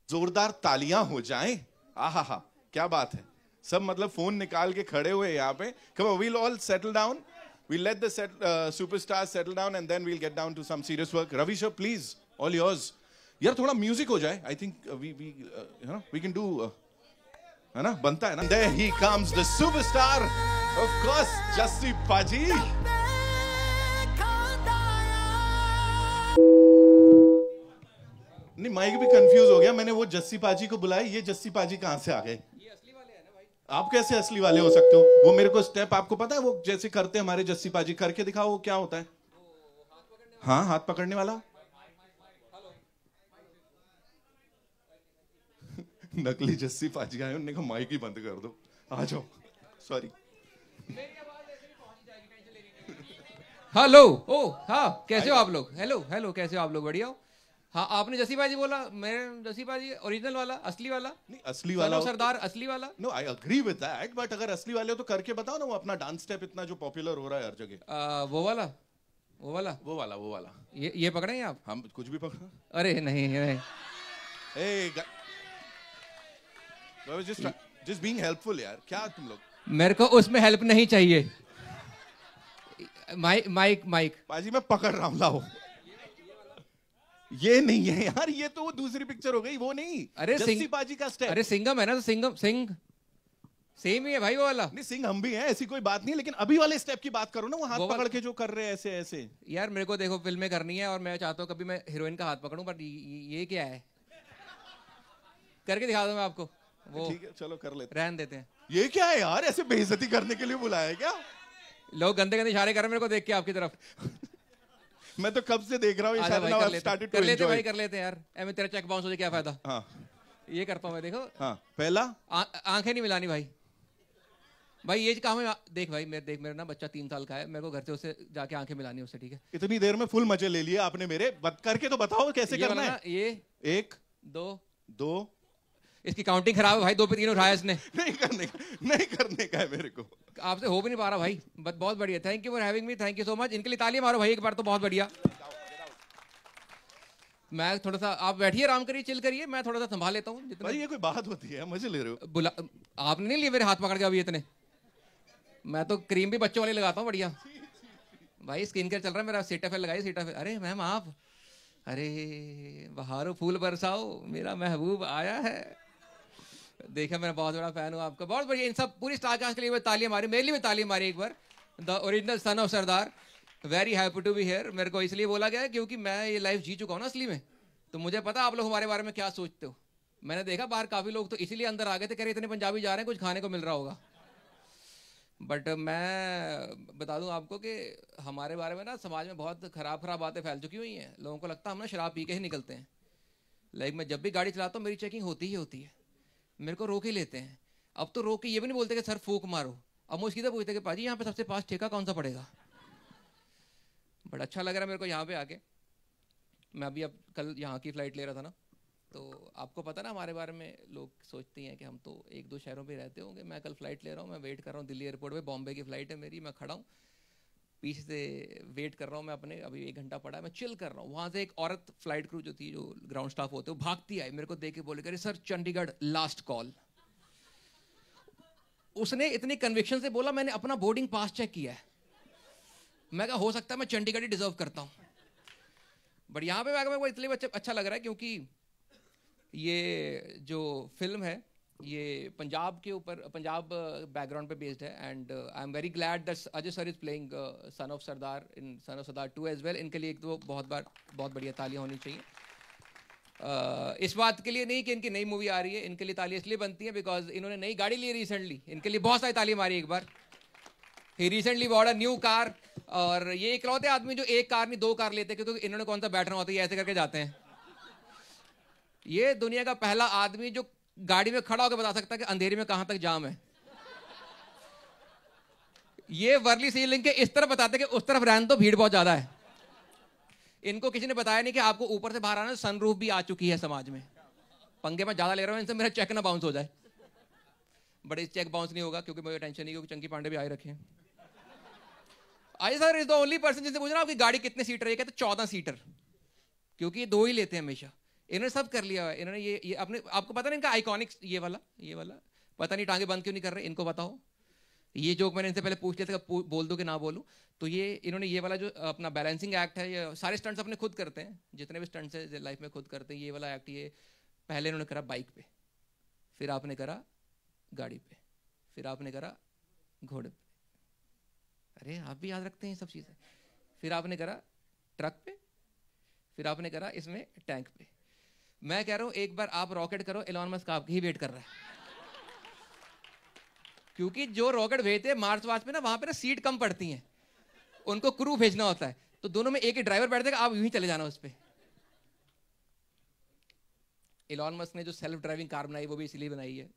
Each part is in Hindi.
जोरदार तालियां हो जाएं। आहा हा, क्या बात है। सब मतलब फोन निकाल के खड़े हुए यहाँ पे। Come on, we'll all settle down. We'll let the superstars settle down and then we'll get down to some serious work. Ravi sir, please, all yours. यार थोड़ा म्यूजिक हो जाए. I think we can do है ना, बनता है ना. There he comes, the superstar, of course, Jassi Paji. नहीं, माइक भी कंफ्यूज हो गया. मैंने वो जस्सी पाजी को बुलाया, ये जस्सी पाजी कहां से आ गए? ये असली वाले हैं ना भाई. आप कैसे असली वाले हो सकते हो? वो मेरे को स्टेप आपको पता है, वो जैसे करते हैं हमारे जस्सी पाजी, करके दिखाओ वो क्या होता है. हाँ, हाथ पकड़ने वाला. नकली जस्सी पाजी आए, उन्होंने कहा माइक ही बंद कर दो, आ जाओ. सॉरी. हेलो. ओ हाँ, कैसे हो आप लोग? हेलो हेलो, कैसे हो आप लोग? बढ़िया हो? हाँ, आपने जस्सी पाजी बोला. मैं जस्सी पाजी ओरिजिनल वाला, असली वाला. नहीं, असली वाला सरदार असली वाला. No, I agree with that, but अगर असली वाले हो तो करके बताओ ना. वो अपना डांस स्टेप इतना जो पॉपुलर हो रहा है हर जगह. वो वाला वो वाला वो वाला वो वाला. ये पकड़ेंगे आप? हम कुछ भी पकड़ा. अरे नहीं नहीं. just being helpful यार. क्या तुम लोग? मेरे को उसमें हेल्प नहीं चाहिए. माइक पाजी मैं पकड़ रहा हूँ, लाओ. ये नहीं है यार, ये तो वो दूसरी पिक्चर हो गई, वो नहीं. अरे जस्सी पाजी का स्टेप. अरे सिंघम है ना, तो सिंघ सेम ही है भाई वो वाला. नहीं, सिंह हम भी हैं, ऐसी कोई बात नहीं, लेकिन अभी वाले स्टेप की बात करो ना. वो हाथ पकड़ के जो कर रहे हैं ऐसे ऐसे. यार मेरे को देखो फिल्में करनी है और मैं चाहता हूँ कभी मैं हीरोइन का हाथ पकड़ूं, बट ये क्या है? करके दिखा दूं मैं आपको. वो ठीक है, चलो कर लेते, रहन देते हैं. ये क्या है यार, ऐसे बेइज्जती करने के लिए बुलाया है क्या? लोग गंदे गंदे इशारे कर रहे हैं मेरे को देख के आपकी तरफ. मैं तो कब से देख रहा हूँ कर लेते भाई, कर लेते हैं यार. मैं तेरा चेक बाउंस हो जाए क्या फायदा? हाँ, ये करता हूँ मैं. देखो, हाँ, पहला आंखें नहीं मिलानी भाई. भाई ये काम है. देख भाई, मेरा ना बच्चा 3 साल का है, मेरे को घर से उससे जाके आंखें मिलानी उससे. ठीक है, इतनी देर में फुल मजे ले लिए आपने मेरे. करके तो बताओ कैसे करना है. ये 1 2. इसकी काउंटिंग खराब है भाई. 2 पे 3 उठाया इसने. नहीं करने का है मेरे को. आपसे हो भी नहीं पा रहा भाई. बहुत बढ़िया. Thank you for having me. Thank you so much. इनके लिए तालियां मारो भाई एक बार तो. बहुत बढ़िया. मैं थोड़ा सा, आप बैठिए, आराम करिए, चिल करिए, मैं थोड़ा सा संभाल लेता हूँ. भाई ये कोई बात होती है? मजे ले रहे हो? आपने नहीं लिए मेरे हाथ पकड़ के अभी इतने. मैं तो क्रीम भी बच्चों वाली लगाता हूँ. बढ़िया भाई. स्किन केयर चल रहा है मेरा. सीटाफेल लगाइए, सीटाफेल. अरे मैम आप, अरे बहारो फूल बरसाओ, मेरा महबूब आया है. देखा, मैं बहुत बड़ा फैन हूँ आपका. बहुत बढ़िया. इन सब पूरी स्टार कास्ट के लिए तालियां मारी, मेरे लिए भी तालियां मारी एक बार. The original son of Sardaar, very happy to be here. मेरे को इसलिए बोला गया है क्योंकि मैं ये लाइफ जी चुका हूँ ना असली में. तो मुझे पता आप लोग हमारे बारे में क्या सोचते हो. मैंने देखा बाहर काफी लोग तो इसीलिए अंदर आ गए थे, कह रहे इतने पंजाबी जा रहे हैं, कुछ खाने को मिल रहा होगा. बट मैं बता दूं आपको कि हमारे बारे में ना समाज में बहुत खराब बातें फैल चुकी हुई हैं. लोगों को लगता है हम ना शराब पी के ही निकलते हैं. लाइक मैं जब भी गाड़ी चलाता हूँ मेरी चेकिंग होती ही होती है. मेरे को रोक ही लेते हैं. अब तो रोक के ये भी नहीं बोलते कि सर फूक मारो. अब मुझे सीधा पूछते कि पाजी यहाँ पे सबसे पास ठेका कौन सा पड़ेगा. बड़ा अच्छा लग रहा है मेरे को यहाँ पे आके. मैं अभी अब कल यहाँ की फ्लाइट ले रहा था ना, तो आपको पता ना हमारे बारे में लोग सोचते हैं कि हम तो 1-2 शहरों पे रहते होंगे. मैं कल फ्लाइट ले रहा हूँ, मैं वेट कर रहा हूँ दिल्ली एयरपोर्ट पे. बॉम्बे की फ्लाइट है मेरी. मैं खड़ा हूँ पीछे से, वेट कर रहा हूँ मैं अपने. अभी 1 घंटा पड़ा है, मैं चिल कर रहा हूँ. वहाँ से एक औरत फ्लाइट क्रू जो थी, जो ग्राउंड स्टाफ होते, वो भागती आई, मेरे को देख के बोले अरे सर चंडीगढ़ लास्ट कॉल. उसने इतनी कन्विक्शन से बोला, मैंने अपना बोर्डिंग पास चेक किया है. मैं कहा हो सकता है मैं चंडीगढ़ ही डिजर्व करता हूँ. बट यहाँ पे मेरे को इसलिए अच्छा लग रहा है क्योंकि ये जो फिल्म है ये पंजाब के ऊपर, पंजाब बैकग्राउंड पे बेस्ड है. And I am very glad that Ajay sir is playing son of Sardaar in son of Sardaar 2 as well. इनके लिए एक तो बहुत बढ़िया तालियां होनी चाहिए. इस बात के लिए नहीं कि इनकी नई मूवी आ रही है, इनके लिए तालियां इसलिए बनती हैं बिकॉज इन्होंने नई गाड़ी ली रिसेंटली. इनके लिए बहुत सारी तालियां मारी एक बार. He recently bought a new car. और ये इकलौते आदमी जो 1 कार नहीं 2 कार लेते, क्योंकि इन्होंने कौन सा बैठना होता है, ये ऐसे करके जाते हैं. ये दुनिया का पहला आदमी जो गाड़ी में खड़ा होकर बता सकता है कि अंधेरे में कहां तक जाम है. ये वर्ली सीलिंग के इस तरफ बताते कि उस तरफ रहने तो भीड़ बहुत ज्यादा है. इनको किसी ने बताया नहीं कि आपको ऊपर से बाहर आना, सनरूफ भी आ चुकी है समाज में. पंगे में ज्यादा ले रहा हूं इनसे, मेरा चेक ना बाउंस हो जाए. बट इस चेक बाउंस नहीं होगा क्योंकि मुझे टेंशन नहीं, क्योंकि चंकी पांडे भी आए रखे हैं. I sir is the only person जिससे पूछ रहा हूं आपकी गाड़ी कितने सीटर है. कहते 14 सीटर, क्योंकि ये 2 ही लेते हैं हमेशा. इन्होंने सब कर लिया। इन्होंने ये अपने, आपको पता नहीं इनका आइकॉनिक ये वाला पता नहीं टांगे बंद क्यों नहीं कर रहे, इनको बताओ। ये जोक मैंने इनसे पहले पूछ लिया था बोल दो कि ना बोलूं, तो ये इन्होंने ये वाला जो अपना बैलेंसिंग एक्ट है, ये सारे स्टंट्स अपने खुद करते हैं, जितने भी स्टंट्स है लाइफ में खुद करते हैं। ये वाला एक्ट ये पहले इन्होंने करा बाइक पे, फिर आपने करा गाड़ी पे, फिर आपने करा घोड़े पे, अरे आप भी याद रखते हैं ये सब चीजें। फिर आपने करा ट्रक पे, फिर आपने करा इसमें टैंक पे। मैं कह रहा हूं एक बार आप रॉकेट करो, एलॉन मस्क आपकी ही वेट कर रहा है। क्योंकि जो रॉकेट भेजते हैं मार्स वार्स पे ना, वहां पे ना सीट कम पड़ती हैं, उनको क्रू भेजना होता है, तो दोनों में एक ही ड्राइवर बैठ जाएगा, आप यूं ही चले जाना उस पे। एलॉन मस्क ने जो सेल्फ ड्राइविंग कार बनाई वो भी इसलिए बनाई है।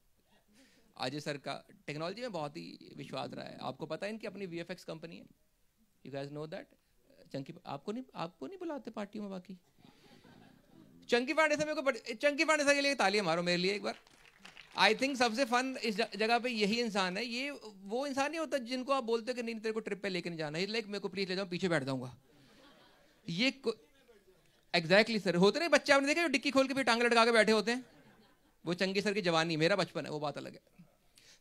अजय सर का टेक्नोलॉजी में बहुत ही विश्वास रहा है। आपको पता है इनकी अपनी वीएफएक्स कंपनी है, you guys know that. Chunky आपको नहीं बुलाते पार्टियों में बाकी। चंकी पांडे से मेरे को, चंकी पांडे सर के लिए तालियां मारो मेरे लिए एक बार। आई थिंक सबसे फन इस जगह पे यही इंसान है। ये वो इंसान नहीं होता जिनको आप बोलते हो कि नहीं तेरे को ट्रिप पे लेके नहीं जाना है, लाइक मेरे को प्लीज ले जाओ, पीछे बैठ जाऊंगा। ये एग्जैक्टली सर होते नहीं बच्चे, आपने देखा जो डिक्की खोल के भी टांग लटका के बैठे होते हैं, वो चंकी सर की जवानी, मेरा बचपन है, वो बात अलग है।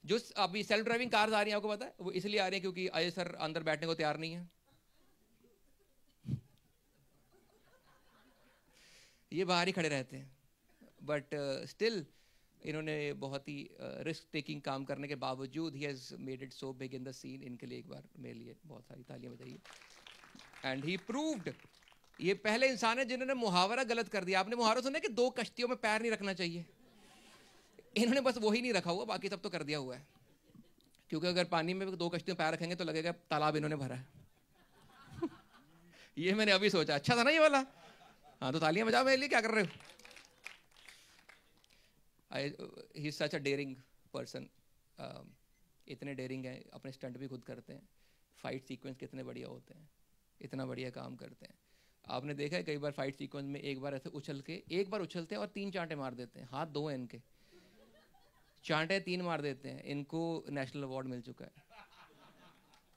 जो अभी सेल्फ ड्राइविंग कार्स आ रही हैं आपको पता है, वो इसलिए आ रही है क्योंकि अजय सर अंदर बैठने को तैयार नहीं है। ये बाहर ही खड़े रहते हैं, बट स्टिल इन्होंने बहुत ही रिस्क टेकिंग काम करने के बावजूद ही has made it so big in the scene. इनके लिए एक बार मेरे लिए बहुत सारी तालियां बजाइए। एंड ही प्रूव्ड, ये पहले इंसान है जिन्होंने मुहावरा गलत कर दिया। आपने मुहावरा सुना है कि 2 कश्तियों में पैर नहीं रखना चाहिए, इन्होंने बस वही नहीं रखा हुआ, बाकी सब तो कर दिया हुआ है। क्योंकि अगर पानी में 2 कश्तियों में पैर रखेंगे तो लगेगा तालाब इन्होंने भरा है। ये मैंने अभी सोचा, अच्छा था ना ये वाला। हाँ तो तालियां बजाओ मेरे लिए, क्या कर रहे हो। He is such a dairying person, इतने डेयरिंग हैं, अपने स्टंट भी खुद करते हैं, फाइट सीक्वेंस कितने बढ़िया होते हैं, इतना बढ़िया काम करते हैं। आपने देखा है कई बार फाइट सीक्वेंस में एक बार ऐसे एक बार उछलते हैं और 3 चांटे मार देते हैं, हाथ 2 हैं इनके, चांटे 3 मार देते हैं। इनको नेशनल अवार्ड मिल चुका है,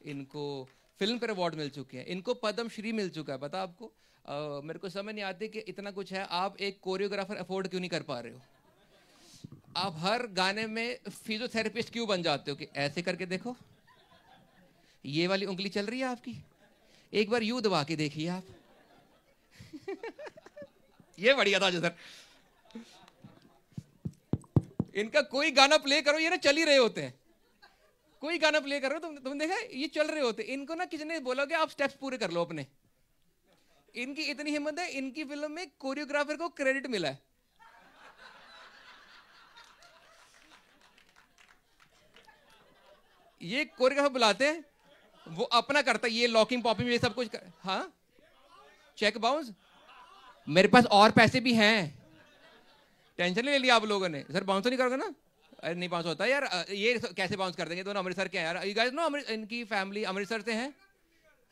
इनको फिल्म पर अवार्ड मिल चुके हैं, इनको पद्म श्री मिल चुका है। पता आपको, मेरे को समझ नहीं आती कि इतना कुछ है, आप एक कोरियोग्राफर अफोर्ड क्यों नहीं कर पा रहे हो। आप हर गाने में फिजियोथेरेपिस्ट क्यों बन जाते हो कि ऐसे करके देखो, ये वाली उंगली चल रही है आपकी, एक बार यूं दबा के देखिए आप। ये बढ़िया था सर। इनका कोई गाना प्ले करो, ये ना चल ही रहे होते हैं। कोई गाना प्ले करो, तुम देखा ये चल रहे होते। इनको ना किसी ने बोला कि आप स्टेप्स पूरे कर लो अपने। इनकी इतनी हिम्मत है, इनकी फिल्म में कोरियोग्राफर को क्रेडिट मिला है। ये कोरियोग्राफर बुलाते हैं, वो अपना करता है, ये लॉकिंग पॉपिंग ये सब कुछ हाँ चेक बाउंस, मेरे पास और पैसे भी हैं, टेंशन नहीं ले लिया आप लोगों ने। सर बाउंस तो नहीं करोगे ना, अरे नहीं बाउंस होता यार, ये कैसे बाउंस कर देंगे, दोनों अमृतसर के हैं यार, यू गाइस नो इनकी फैमिली अमृतसर से है।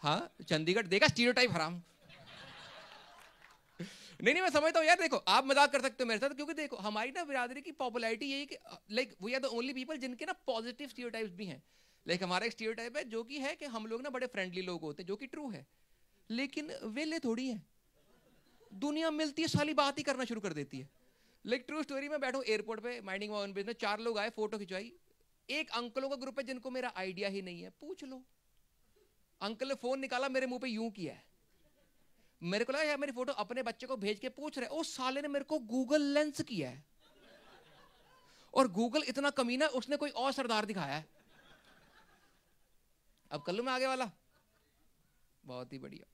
हाँ चंडीगढ़, देखा स्टीरियोटाइप हराम। नहीं मैं समझता हूँ यार, देखो आप मजाक कर सकते हो मेरे साथ, क्योंकि देखो हमारी ना बिरादरी की पॉपुलैरिटी यही कि like we are the only people जिनके ना पॉजिटिव स्टीरियोटाइप्स भी हैं। लाइक हमारा एक स्टीरियोटाइप है जो कि है कि हम लोग ना बड़े फ्रेंडली लोग होते हैं, जो कि ट्रू है, लेकिन वेले थोड़ी है, दुनिया मिलती है साली बात ही करना शुरू कर देती है। लाइक ट्रू स्टोरी में बैठो एयरपोर्ट पे माइंडिंग माई ओन बिजनेस, 4 लोग आए, फोटो खिंचवाई, एक अंकलों का ग्रुप है जिनको मेरा आइडिया ही नहीं है, पूछ लो। अंकल ने फोन निकाला, मेरे मुंह पे यूं किया है, मेरे को लगा यार मेरी फोटो अपने बच्चे को भेज के पूछ रहे, ओ साले ने मेरे को गूगल लेंस किया है, और गूगल इतना कमीना उसने कोई और सरदार दिखाया है। अब कल्लू में आगे वाला बहुत ही बढ़िया।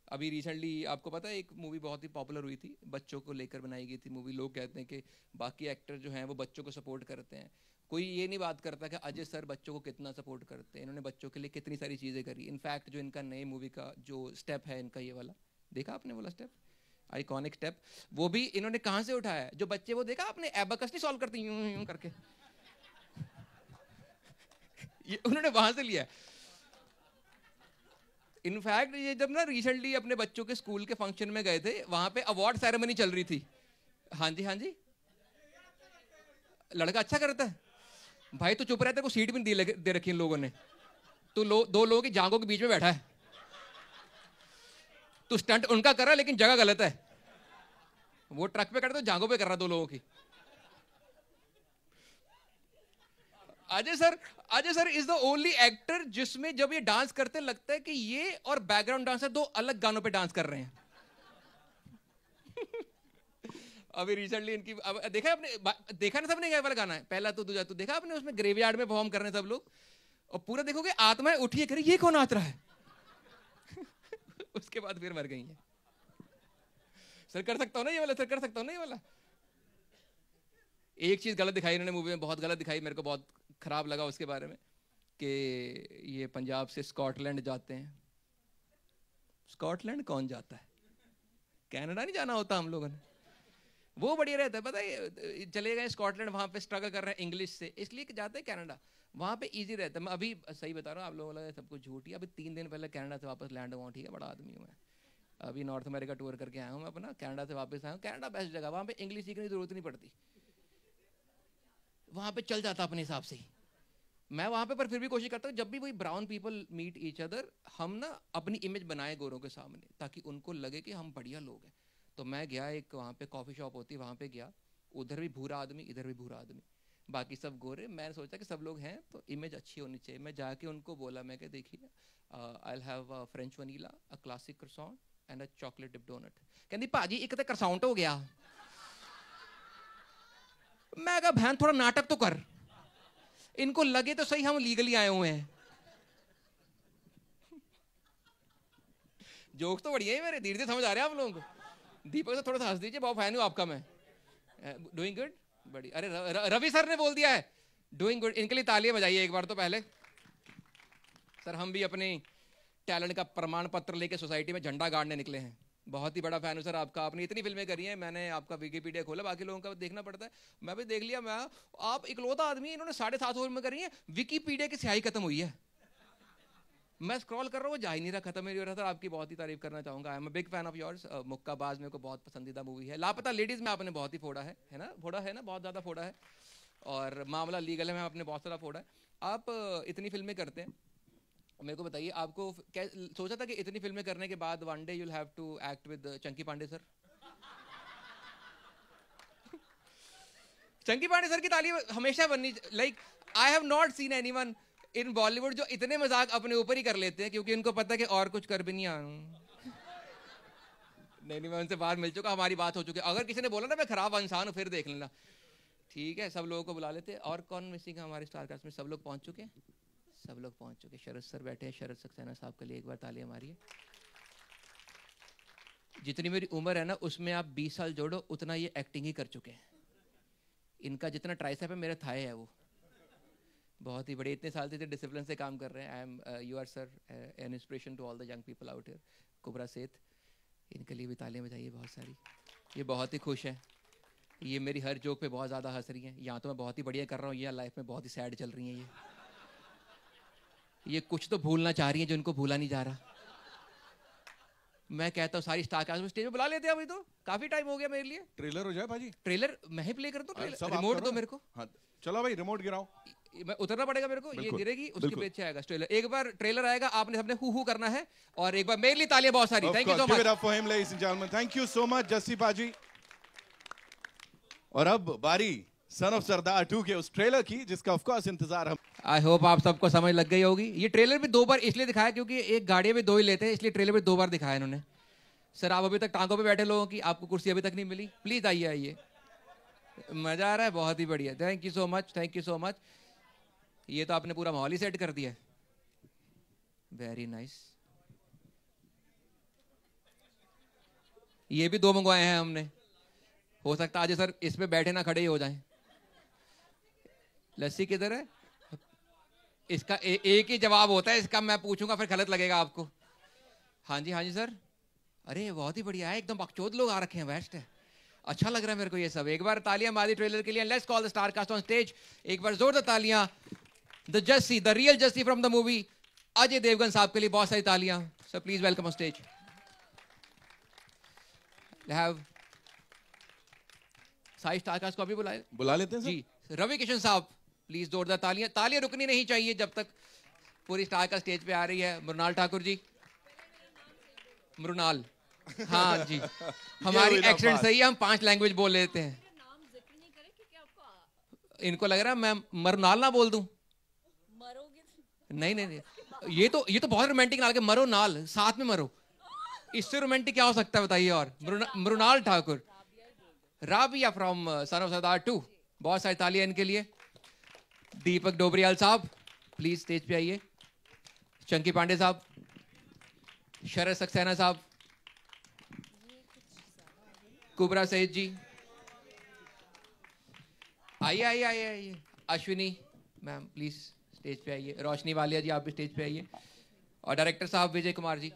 अभी रिसेंटली आपको पता है एक मूवी बहुत ही पॉपुलर हुई थी, बच्चों को लेकर बनाई गई थी मूवी। लोग कहते हैं कि बाकी एक्टर जो हैं वो बच्चों को सपोर्ट करते हैं, कोई ये नहीं बात करता कि अजय सर बच्चों को कितना सपोर्ट करते हैं, इन्होंने बच्चों के लिए कितनी सारी चीज़ें करी। इनफैक्ट जो इनका नई मूवी का जो स्टेप है इनका, ये वाला देखा आपने वाला स्टेप, आइकॉनिक स्टेप, वो भी इन्होंने कहाँ से उठाया है। जो बच्चे वो देखा आपने एबाकस नहीं सॉल्व करते यूं यूं करके, ये उन्होंने वहां से लिया है। इनफैक्ट ये जब ना रिसेंटली अपने बच्चों के स्कूल के फंक्शन में गए थे, वहां पे अवार्ड सेरेमनी चल रही थी। हाँ जी लड़का अच्छा करता है भाई, तो चुप रहते, को सीट भी नहीं दे रखी इन लोगों ने, तो 2 लोगों की जांघों के बीच में बैठा है, तो स्टंट उनका कर रहा है लेकिन जगह गलत है, वो ट्रक पे कर रहा तो जांघों पे कर रहा 2 लोगों की। Ajay sir is the only actor जिसमें जब ये डांस करते लगता है कि ये और बैकग्राउंड डांसर 2 अलग गानों पे डांस कर रहे हैं। अभी रिसेंटली इनकी देखा आपने, देखा ना सबने क्या वाला गाना है, पहला तो दूजा तो, देखा आपने उसमें ग्रेवयार्ड में परफॉर्म कर रहे हैं सब लोग, और पूरा देखोगे आत्माएं उठिए करे ये कौन नाच रहा है। उसके बाद फिर मर गई है। सर कर सकता हूँ ना ये वाला, सर कर सकता हूँ ना ये वाला। एक चीज गलत दिखाई इन्होंने मूवी में, बहुत गलत दिखाई, मेरे को बहुत खराब लगा उसके बारे में, कि ये पंजाब से स्कॉटलैंड जाते हैं। स्कॉटलैंड कौन जाता है? कनाडा नहीं जाना होता हम लोगों ने। वो बढ़िया रहता है, पता है, चले गए स्कॉटलैंड, वहां पे स्ट्रगल कर रहे हैं इंग्लिश से, इसलिए कि जाते हैं कनाडा, वहां पे इजी रहता है। मैं अभी सही बता रहा हूँ, आप लोगों को लगा सब कुछ झूठ ही, अभी 3 दिन पहले कनाडा से वापस लैंड हुआ, ठीक है, बड़ा आदमी हूँ मैं, अभी नॉर्थ अमेरिका टूर करके आया हूँ मैं अपना, कनाडा से वापस आया हूँ। कनाडा बेस्ट जगह, वहाँ पे इंग्लिश सीखने की जरूरत नहीं पड़ती, वहाँ पे चल जाता अपने हिसाब से ही। मैं वहाँ पे पर फिर भी कोशिश करता हूँ जब भी वही brown people meet each other, हम ना अपनी इमेज बनाए गोरों के सामने, ताकि उनको लगे कि हम बढ़िया लोग हैं। तो मैं गया, एक वहाँ पे कॉफ़ी शॉप होती है, वहाँ पे गया, उधर भी भूरा आदमी, इधर भी भूरा आदमी, बाकी सब गोरे। मैंने सोचा कि सब लोग हैं तो इमेज अच्छी होनी चाहिए। मैं जाके उनको बोला, मैं क्या देखिए, I will have a French vanilla, a classic croissant and a chocolate dip donut. कहती भाजी एक तो croissant हो गया। मैं कहा बहन थोड़ा नाटक तो कर, इनको लगे तो सही हम लीगली आए हुए हैं। जोक्स तो बढ़िया है मेरे, धीरे धीरे समझ आ रहे हैं आप लोगों को। दीपक से थोड़ा सा हंस दीजिए, बहुत फैन हूं आपका मैं। डूइंग गुड, बड़ी। अरे रवि सर ने बोल दिया है डूइंग गुड, इनके लिए तालियां बजाइए एक बार तो पहले। सर हम भी अपने टैलेंट का प्रमाण पत्र लेके सोसाइटी में झंडा गाड़ने निकले हैं। बहुत ही बड़ा फैन हूं सर आपका, आपने इतनी फिल्में करी हैं, मैंने आपका विकिपीडिया खोला, बाकी लोगों का देखना पड़ता है, मैं भी देख लिया। मैं आप इकलौता आदमी, इन्होंने 750 फिल्में करी हैं, विकिपीडिया की स्याही खत्म हुई है। मैं स्क्रॉल कर रहा हूँ, जा ही नहीं रहा, खत्म ही नहीं हो रहा। सर आपकी बहुत ही तारीफ करना चाहूंगा, I am a big fan of yours. Mukkabaaz मेरे को बहुत पसंदीदा मूवी है। लापता लेडीज में आपने बहुत ही फोड़ा है ना, फोड़ा है ना, बहुत ज्यादा फोड़ा है। और मामला लीगल है में आपने बहुत सारा फोड़ा है। आप इतनी फिल्में करते हैं, मेरे को बताइए, आपको क्या सोचा था कि इतनी फिल्में करने के बाद one day you'll have to act with Chunky Pandey sir? Chunky Pandey sir की तालीम हमेशा बननी, like I have not seen anyone in Bollywood जो इतने मजाक अपने ऊपर ही कर लेते हैं, क्योंकि उनको पता है कि और कुछ कर भी नहीं आऊं। नहीं, मैं उनसे बाहर मिल चुका, हमारी बात हो चुकी है। अगर किसी ने बोला ना मैं खराब इंसान हूं, फिर देख लेना, ठीक है। सब लोगों को बुला लेते हैं। और कौन मिसिंग है हमारे स्टार कास्ट में? सब लोग पहुंच चुके हैं, सब लोग पहुंच चुके। शरद सर बैठे हैं, शरद सक्सेना साहब के लिए एक बार तालियां मारिए। जितनी मेरी उम्र है ना, उसमें आप 20 साल जोड़ो, उतना ये एक्टिंग ही कर चुके हैं। इनका जितना ट्राइसेप है मेरा थाई है वो, बहुत ही बड़े। इतने साल से डिसिप्लिन से काम कर रहे हैं। I am you are sir an inspiration to all the young people out here. Kubbra Sait, इनके लिए भी तालियां बजाइए बहुत सारी। ये बहुत ही खुश है, ये मेरी हर जोक पे बहुत ज़्यादा हंस रही हैं। यहाँ तो मैं बहुत ही बढ़िया कर रहा हूँ, ये लाइफ में बहुत ही सैड चल रही हैं। ये कुछ तो भूलना चाह रही हैं जो इनको भूला नहीं जा रहा। मैं कहता हूँ सारी स्टार कास्ट में स्टेज पे बुला लेते हैं। अभी तो काफी टाइम हो गया मेरे लिए। ट्रेलर हो जाए भाजी, ट्रेलर मैं ही प्ले कर दूं? रिमोट दो मेरे को। हाँ, चलो भाई रिमोट गिराओ। मैं उतरना पड़ेगा मेरे को, ये गिरेगी उसके पीछे आएगा ट्रेलर। एक बार ट्रेलर आएगा, आपने सबने हु करना है। और एक बार मेरे लिए तालियां बहुत सारी। Thank you so much. Give it up for him ladies and gentleman. Thank you so much Jassi पाजी। और अब बारी सन ऑफ सरदार 2 के उस ट्रेलर की, जिसका ऑफ कोर्स इंतजार हम। आई होप आप सबको समझ लग गई होगी। ये ट्रेलर भी 2 बार इसलिए दिखाया क्योंकि एक गाड़ी में 2 ही लेते हैं, इसलिए ट्रेलर भी 2 बार दिखाया इन्होंने। सर आप अभी तक टांगों पे बैठे लोगों की, आपको कुर्सी अभी तक नहीं मिली, प्लीज आइए आइए, मजा आ रहा है, बहुत ही बढ़िया। Thank you so much, thank you so much. ये तो आपने पूरा माहौल ही सेट कर दिया, वेरी नाइस। ये भी 2 मंगवाए हैं हमने, हो सकता आज सर इस पे बैठे ना खड़े ही हो जाएं। लस्सी किधर है? इसका एक ही जवाब होता है इसका, मैं पूछूंगा फिर गलत लगेगा आपको। हाँ जी सर। अरे बहुत ही बढ़िया है, एकदम बकचोद लोग आ रखे हैं, बेस्ट है, अच्छा लग रहा है मेरे को ये सब। एक बार तालियां मारी ट्रेलर के लिए। Let's call the star cast on stage. एक बार जोरदार तालियां the Jassi, the real Jassi from the movie, Ajay Devgn साहब के लिए बहुत सारी तालियां। Sir please welcome on stage. Have सारी स्टार कास्ट को अभी बुला लेते हैं जी। रवि किशन साहब प्लीज जोरदार तालियां। तालियां रुकनी नहीं चाहिए जब तक पूरी स्टार का स्टेज पे आ रही है। मृणाल ठाकुर जी, मृणाल हाँ जी, हमारी हुई ना एक्सेंट बात। सही है, हम 5 लैंग्वेज बोल लेते हैं। इनको लग रहा है मैं मरुनाल ना बोल दूं। नहीं नहीं नहीं, ये तो बहुत रोमांटिक नाल के मरो नाल, साथ में मरो, इससे रोमांटिक क्या हो सकता है बताइए। और Mrunal Thakur, Rabia from son of Sardaar 2, बहुत सारी तालियां इनके लिए। दीपक डोबरियाल साहब प्लीज स्टेज पे आइए। चंकी पांडे साहब, शरद सक्सेना साहब, कुबरा सईद जी, आइए आइए आइए आइए। अश्विनी मैम प्लीज स्टेज पे आइए। रोशनी वालिया जी आप भी स्टेज पे आइए। और डायरेक्टर साहब विजय कुमार जी,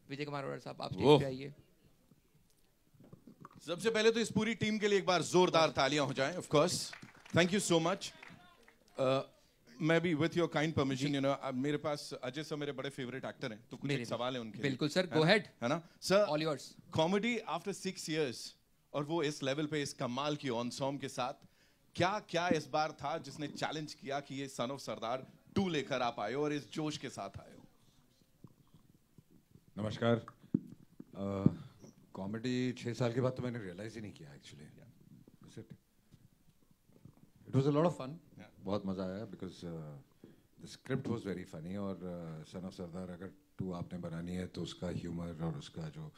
विजय कुमार अरोड़ा साहब आप स्टेज पे आइए। सबसे पहले तो इस पूरी टीम के लिए एक बार जोरदार तालियां हो जाएं। Of course, thank you so much. मैं भी with your kind permission, you know, मेरे पास अजय सर मेरे बड़े फेवरेट एक्टर हैं, तो कुछ एक सवाल है उनके लिए। बिल्कुल सर, गो अहेड। है ना sir? All yours. Comedy after 6 years, और वो इस लेवल पे, इस कमाल की ऑनसॉम के साथ, क्या क्या इस बार था जिसने चैलेंज किया कि ये सन ऑफ सरदार 2 लेकर आप आए हो और इस जोश के साथ आए हो? नमस्कार। कॉमेडी 6 साल के बाद तो मैंने रियलाइज ही नहीं किया actually. It was a lot of fun, बहुत मजा आया because the script was very funny. और सन ऑफ सरदार अगर 2 आपने बनानी है तो उसका ह्यूमर और उसका जो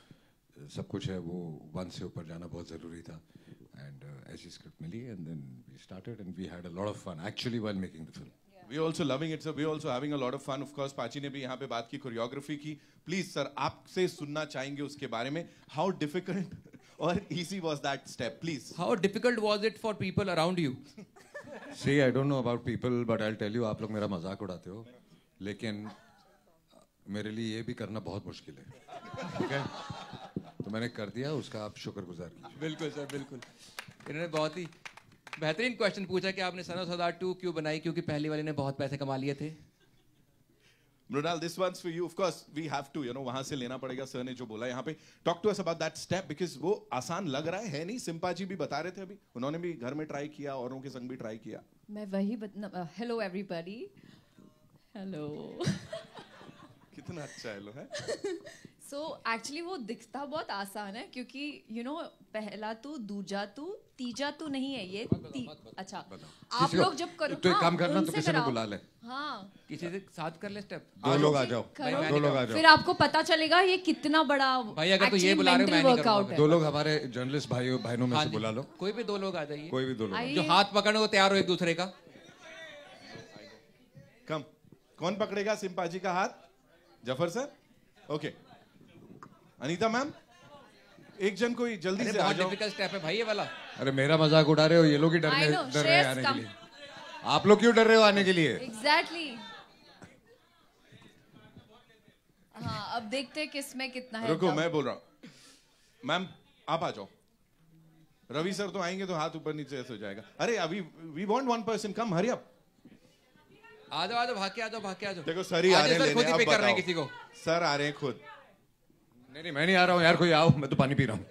सब कुछ है वो 1 से ऊपर जाना बहुत ज़रूरी था। एंड ऐसी स्क्रिप्ट मिली and then we started and we had a lot of fun actually while making the film. We are also loving it, sir. We are also having a lot of fun. Of course, पाची ने भी यहाँ पे बात की कोरियोग्राफी की। प्लीज सर, आपसे सुनना चाहेंगे उसके बारे में। How difficult or easy was that step? Please. How difficult was it for people around you? See, I don't know about people, but I'll tell you, आप लोग मेरा मजाक उड़ाते हो, लेकिन मेरे लिए ये भी करना बहुत मुश्किल है। ठीक है, तो मैंने कर दिया, उसका आप शुक्रगुजार कीजिए। बिल्कुल सर, बिल्कुल। इन्होंने बहुत ही बेहतरीन क्वेश्चन पूछा कि आपने सन ऑफ सरदार 2 क्यों बनाई, क्योंकि पहली वाली ने बहुत पैसे कमा लिए थे। Mrunal, this one's for you. Of course, we have to, you know, वहां से लेना पड़ेगा। सर ने जो बोला यहाँ पे, talk to us about that step, because वो आसान लग रहा है नहीं? सिम्पा जी भी बता रहे थे अभी, उन्होंने भी घर में ट्राई किया, औरों के संग भी ट्राई किया। मैं वही हेलो एवरीबॉडी, हेलो। कितना अच्छा है लो है। सो एक्चुअली वो दिखता बहुत आसान है, क्योंकि यू नो पहला तू, दूजा तू, तीजा तू नहीं है ये। अच्छा, आप लोग जब करो तो एक काम करना, तो उनसे किसी को कराओ। बुला ले। हाँ, किसी से साथ कर ले स्टेप। 2 लोग आ जाओ, करो। 2 लोग आ जाओ। फिर आपको पता चलेगा ये कितना बड़ा भाई अगर तो ये बुला रहे हो, मैं नहीं करूंगा वर्कआउट है। 2 लोग हमारे जर्नलिस्ट भाइयों बहनों में हाँ से जी, बुला लो। कोई भी 2 लोग आ जाइए, कोई भी 2 लोग। आइए। जो हाथ पकड़ने को तैयार हो एक दूसरे का। कम, कौन पकड़ेगा सिम्पा जी का हाथ? Zafar sir? Okay. Anita ma'am, एक जन कोई जल्दी से आ बहुत जाओ। डिफिकल्ट स्टेप है भाई ये वाला। अरे मेरा मजाक उड़ा रहे हो, ये लोग ही डर I know, रहे हैं Shreyas, आने के come. लिए। आप लोग क्यों डर रहे हो आने के लिए? एग्जैक्टली। हाँ, अब देखते हैं किसमें कितना है। रुको, मैं बोल रहा हूँ। मैम आप आ जाओ। रवि सर तो आएंगे तो हाथ ऊपर नीचे ऐसे हो जाएगा। अरे अभी we want 1 person, come hurry up. आ जाओ आ जाओ, भाग के आ जाओ, भाग के आ जाओ। देखो सर ही आ रहे हैं लेने, खुद ही अब पिक कर रहे हैं बताओ। किसी को। सर आ रहे हैं खुद। नहीं मैं नहीं आ रहा हूँ यार, कोई आओ, मैं तो पानी पी रहा हूँ।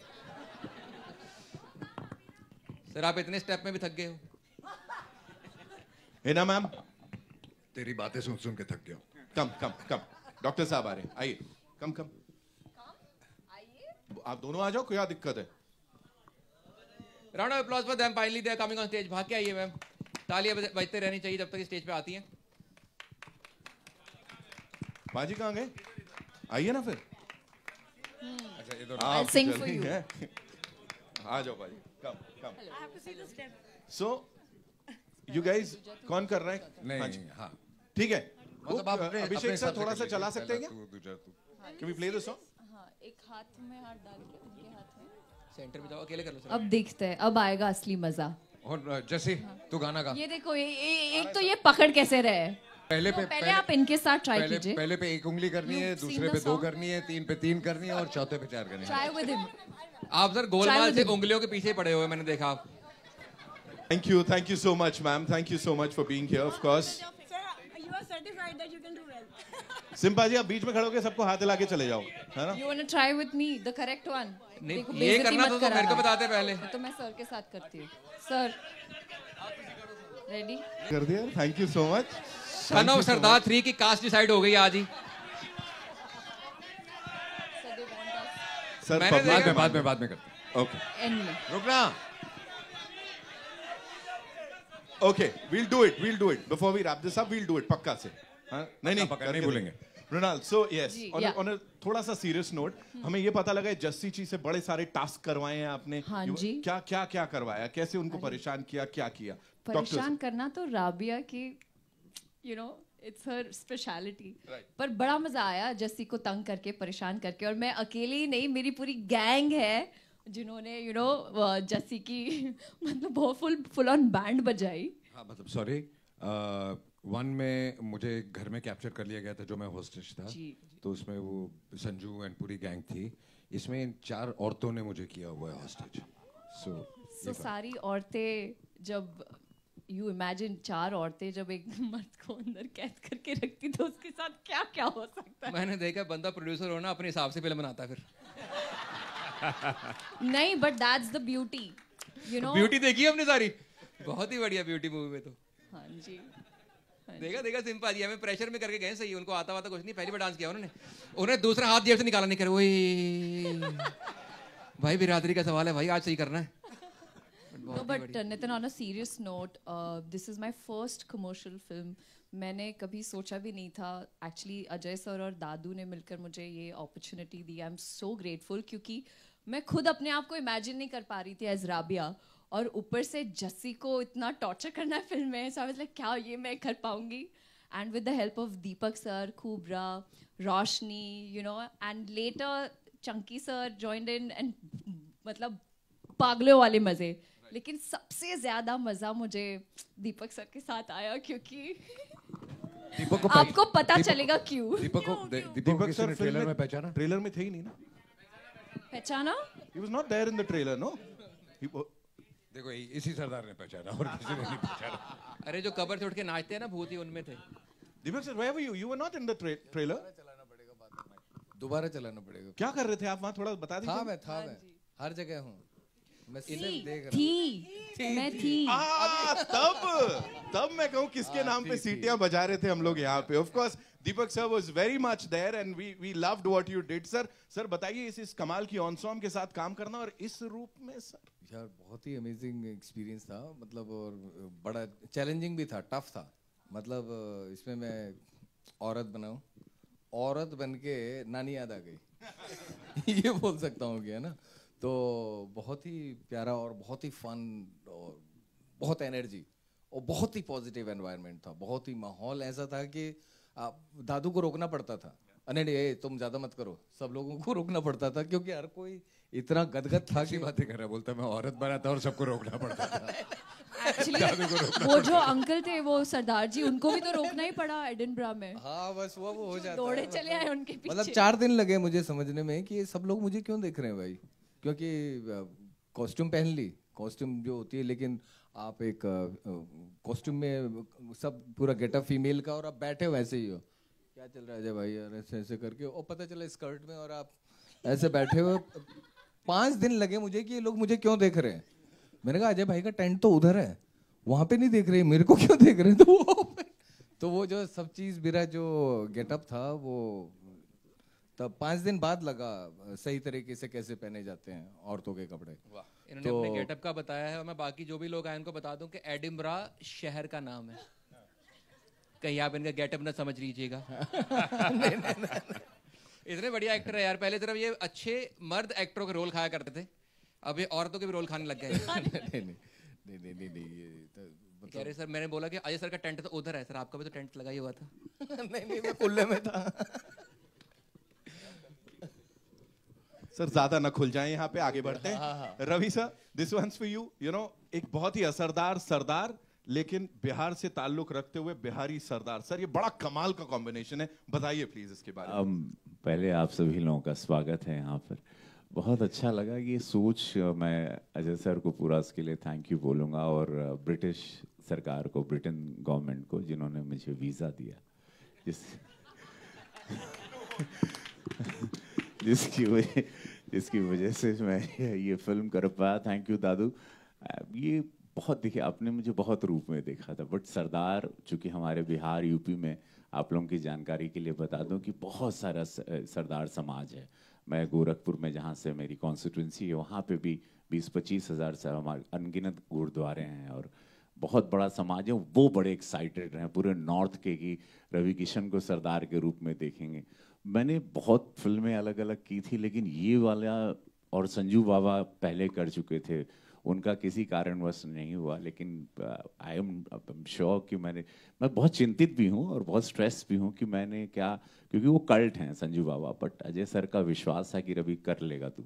सर आप इतने स्टेप में भी थक गए हो। है ना मैम? तेरी बातें सुन सुन के थक गया हूँ। कम कम कम, डॉक्टर साहब आ रहे हैं, आइए। कम कम, आप दोनों आ जाओ, क्या दिक्कत है? Round of applause for them, finally they are coming on stage. भाग के आइए मैम, तालियां बजते रहनी चाहिए जब तक स्टेज पे आती हैं। बाजी कहाँ गए? आइए ना फिर। अच्छा ये तो I'll sing for you. आ जाओ बाजी, कम कम। सो यू गाइस कौन कर रहा है? नहीं, हाँ ठीक है। मतलब आप अपने अभिषेक सर थोड़ा सा चला सकते हैं क्या? क्या? Can we play the song? हाँ, एक हाथ में हाथ डाल के उनके हाथ में। सेंटर पे जाओ, अकेले कर लो सर। अब देखते हैं, अब आएगा असली मजा। और जैसे तू गाना गा। ये देखो, एक तो ये पकड़ कैसे रहे। पहले आप इनके साथ ट्राई कीजिए। पहले पे 1 उंगली करनी है, You sing दूसरे the पे 2 song. करनी है, 3 पे 3 करनी है और चौथे पे 4 करनी है। Try with him. आप सर गोलमाल with से him. उंगलियों के पीछे पड़े हुए मैंने देखा। आप Thank you so much, ma'am. Thank you so much for being here, of course. Sir, you are certified that you can do well. सिम्पा जी आप बीच में खड़े होकर सबको हाथ हिला के चले जाओ, है ना? You wanna try with me the correct one? नहीं, देखो, ये बेइज्जती करना मत तो मेरे को कराना। बताते पहले। तो मैं सर के साथ करती हूँ। Sir ready? कर दिया। Thank you so much. Son of Sardaar 3 की कास्ट डिसाइड हो गई आज ही। सर मैंने public- बाद में करते हैं। Okay. एंड में रुकना। Okay, we'll do it. Before we wrap this up, we'll do it. पक्का से. हाँ? नहीं, पक्का, करके नहीं भूलेंगे। Mrunal, so yes, ji, on, yeah. on a थोड़ा सा सीरियस नोट, हमें ये पता लगा है जस्सी जी से बड़े सारे टास्क करवाए हैं आपने. हाँ जी। क्या करवाया, कैसे उनको परेशान किया, क्या किया? Talk to us. परेशान करना तो राबिया की इट्स हर स्पेशलिटी. Right. पर बड़ा मजा आया जस्सी को तंग करके परेशान करके, और मैं अकेली ही नहीं, मेरी पूरी गैंग है जिन्होंने जस्सी की मतलब बहुत फुल ऑन बैंड बजाई. हाँ मतलब सॉरी, वन में मुझे घर में कैप्चर कर लिया गया था जो मैं होस्टेज था, जी. तो उसमें वो संजू एंड पूरी गैंग थी. इसमें इन 4 औरतों ने मुझे किया हुआ है होस्टेज. सो सारी औरतें, जब यू इमेजिन 4 औरतें जब एक मर्द को अंदर कैद करके रखती तो उसके साथ क्या क्या हो सकता है. मैंने देखा बंदा प्रोड्यूसर होना अपने हिसाब से फिल्म बनाता है फिर. नहीं, but that's the beauty, beauty देखी है हमने सारी, बहुत ही बढ़िया ब्यूटी मूवी में. तो हाँ जी. देखा सिंपल जी, हमें प्रेशर में करके गए सही. उनको आता वाता कुछ नहीं, पहली बार डांस किया उन्होंने दूसरा हाथ जेब से निकाला नहीं करे. वही भाई बिरादरी का सवाल है भाई, आज सही करना है. No, but Nitin, on a serious note, this is my first commercial film. मैंने कभी सोचा भी नहीं था. Actually, अजय सर और दादू ने मिलकर मुझे ये opportunity the. I'm so grateful, क्योंकि मैं खुद अपने आप को imagine नहीं कर पा रही थी as राबिया, और ऊपर से जस्सी को इतना टॉर्चर करना है फिल्म में. So I was like, क्या ये मैं कर पाऊंगी? And with the help of Deepak sir, Kubra, Roshni, and later Chunky sir joined in, and मतलब पागलों वाले मजे. लेकिन सबसे ज्यादा मजा मुझे दीपक सर के साथ आया, क्योंकि दीपक को आपको पता चलेगा क्यों. दीपक किसी ने ट्रेलर में पहचाना? ट्रेलर में थे ही नहीं ना. पहचाना? He was not there in the trailer, no? देखो इसी सरदार ने पहचाना और किसी ने नहीं पहचाना. अरे जो कबर से उठ के नाचते हैं ना भूत, ही उनमें थे. Deepak sir, where were you? You were not in the trailer. दोबारा चलाना पड़ेगा. क्या कर रहे थे आप वहाँ, थोड़ा बता दीजिए. मैं हर जगह हूँ. मैं सिर्फ देख रहा थी, मैं थी. तब मैं कहूँ किसके नाम पे सीटियां बजा रहे थे हम लोग यहाँ पे. Of course, Deepak sir was very much there and we loved what you did, sir. Sir बताइए इस कमाल की ऑनसॉम के साथ काम करना और इस रूप में सर. यार बहुत ही अमेजिंग एक्सपीरियंस था, मतलब और बड़ा चैलेंजिंग भी था, टफ था. मतलब इसमें मैं औरत बनाऊं, औरत बन के नानी याद आ गई ये बोल सकता हूँ कि, है ना. तो बहुत ही प्यारा और बहुत ही फन और बहुत एनर्जी और बहुत ही पॉजिटिव एनवायरनमेंट था. बहुत ही माहौल ऐसा था कि दादू को रोकना पड़ता था. नहीं तुम ज्यादा मत करो, सब लोगों को रोकना पड़ता था, क्योंकि हर कोई इतना गदगद था कि बातें कर रहा है. बोलता मैं औरत बना था और सबको रोकना पड़ता था. एक्चुअली वो जो अंकल थे, वो सरदार जी, उनको भी तो रोकना ही पड़ा एडिनबरा में. हाँ बस वो हो जाता. दौड़े चले आए उनके पीछे. मतलब 4 दिन लगे मुझे समझने में कि ये सब लोग मुझे क्यों देख रहे हैं भाई, क्योंकि कॉस्ट्यूम पहन ली, कॉस्ट्यूम जो होती है, लेकिन आप एक कॉस्ट्यूम में सब पूरा गेटअप फीमेल का, और आप बैठे हो वैसे ही हो. क्या चल रहा है अजय भाई यार, ऐसे ऐसे करके, और पता चला स्कर्ट में और आप ऐसे बैठे हो. 5 दिन लगे मुझे कि ये लोग मुझे क्यों देख रहे हैं. मैंने कहा अजय भाई का टेंट तो उधर है, वहाँ पे नहीं देख रहे, मेरे को क्यों देख रहे हैं. तो वो जो सब चीज़ मेरा जो गेटअप था वो तब 5 दिन बाद लगा सही तरीके से कैसे पहने जाते हैं औरतों के कपड़े. इन्होंने अपने गेटअप का बताया है, और मैं बाकी जो भी लोग आए उनको बता दूं कि एडिनबरा शहर का नाम है, कहीं आप इनका गेटअप ना समझ लीजिएगा. इतने बढ़िया एक्टर है यार. पहले सिर्फ ये अच्छे मर्द एक्टरों के रोल खाया करते थे, अब ये औरतों के भी रोल खाने लग गए. नहीं कह रहे सर, मैंने बोला कि अजय सर का टेंट तो उधर है, सर आपका भी तो टेंट लगा ही हुआ था. नहीं मैं कुल्ले में था. सर ज्यादा न खुल जाए, यहाँ पे आगे बढ़ते हैं. Ravi sir, this one's for you. एक बहुत ही असरदार सरदार, लेकिन बिहार से ताल्लुक रखते हुए बिहारी सरदार. सर ये बड़ा कमाल का कॉम्बिनेशन है, बताइए प्लीज इसके बारे में. पहले आप सभी लोगों का स्वागत है यहाँ पर. बहुत अच्छा लगा ये सोच. मैं अजय सर को पूरा इसके लिए थैंक यू बोलूँगा, और ब्रिटिश सरकार को, ब्रिटेन गवर्नमेंट को, जिन्होंने मुझे वीज़ा दिया, जिसकी वजह से मैं ये फिल्म कर पाया. थैंक यू दादू. ये बहुत, देखिए आपने मुझे बहुत रूप में देखा था, बट सरदार, चूँकि हमारे बिहार यूपी में, आप लोगों की जानकारी के लिए बता दूं कि बहुत सारा सरदार समाज है. मैं गोरखपुर में जहाँ से मेरी कॉन्स्टिट्यूंसी है वहाँ पे भी 20-25 हज़ार से हमारे अनगिनत गुरुद्वारे हैं और बहुत बड़ा समाज है। वो बड़े एक्साइटेड हैं पूरे नॉर्थ के कि रवि किशन को सरदार के रूप में देखेंगे। मैंने बहुत फिल्में अलग अलग की थी लेकिन ये वाला और संजू बाबा पहले कर चुके थे, उनका किसी कारणवश नहीं हुआ। लेकिन आई एम श्योर कि मैं बहुत चिंतित भी हूँ और बहुत स्ट्रेस भी हूँ कि मैंने क्या, क्योंकि वो कल्ट हैं संजू बाबा, बट अजय सर का विश्वास था कि रवि कर लेगा तू,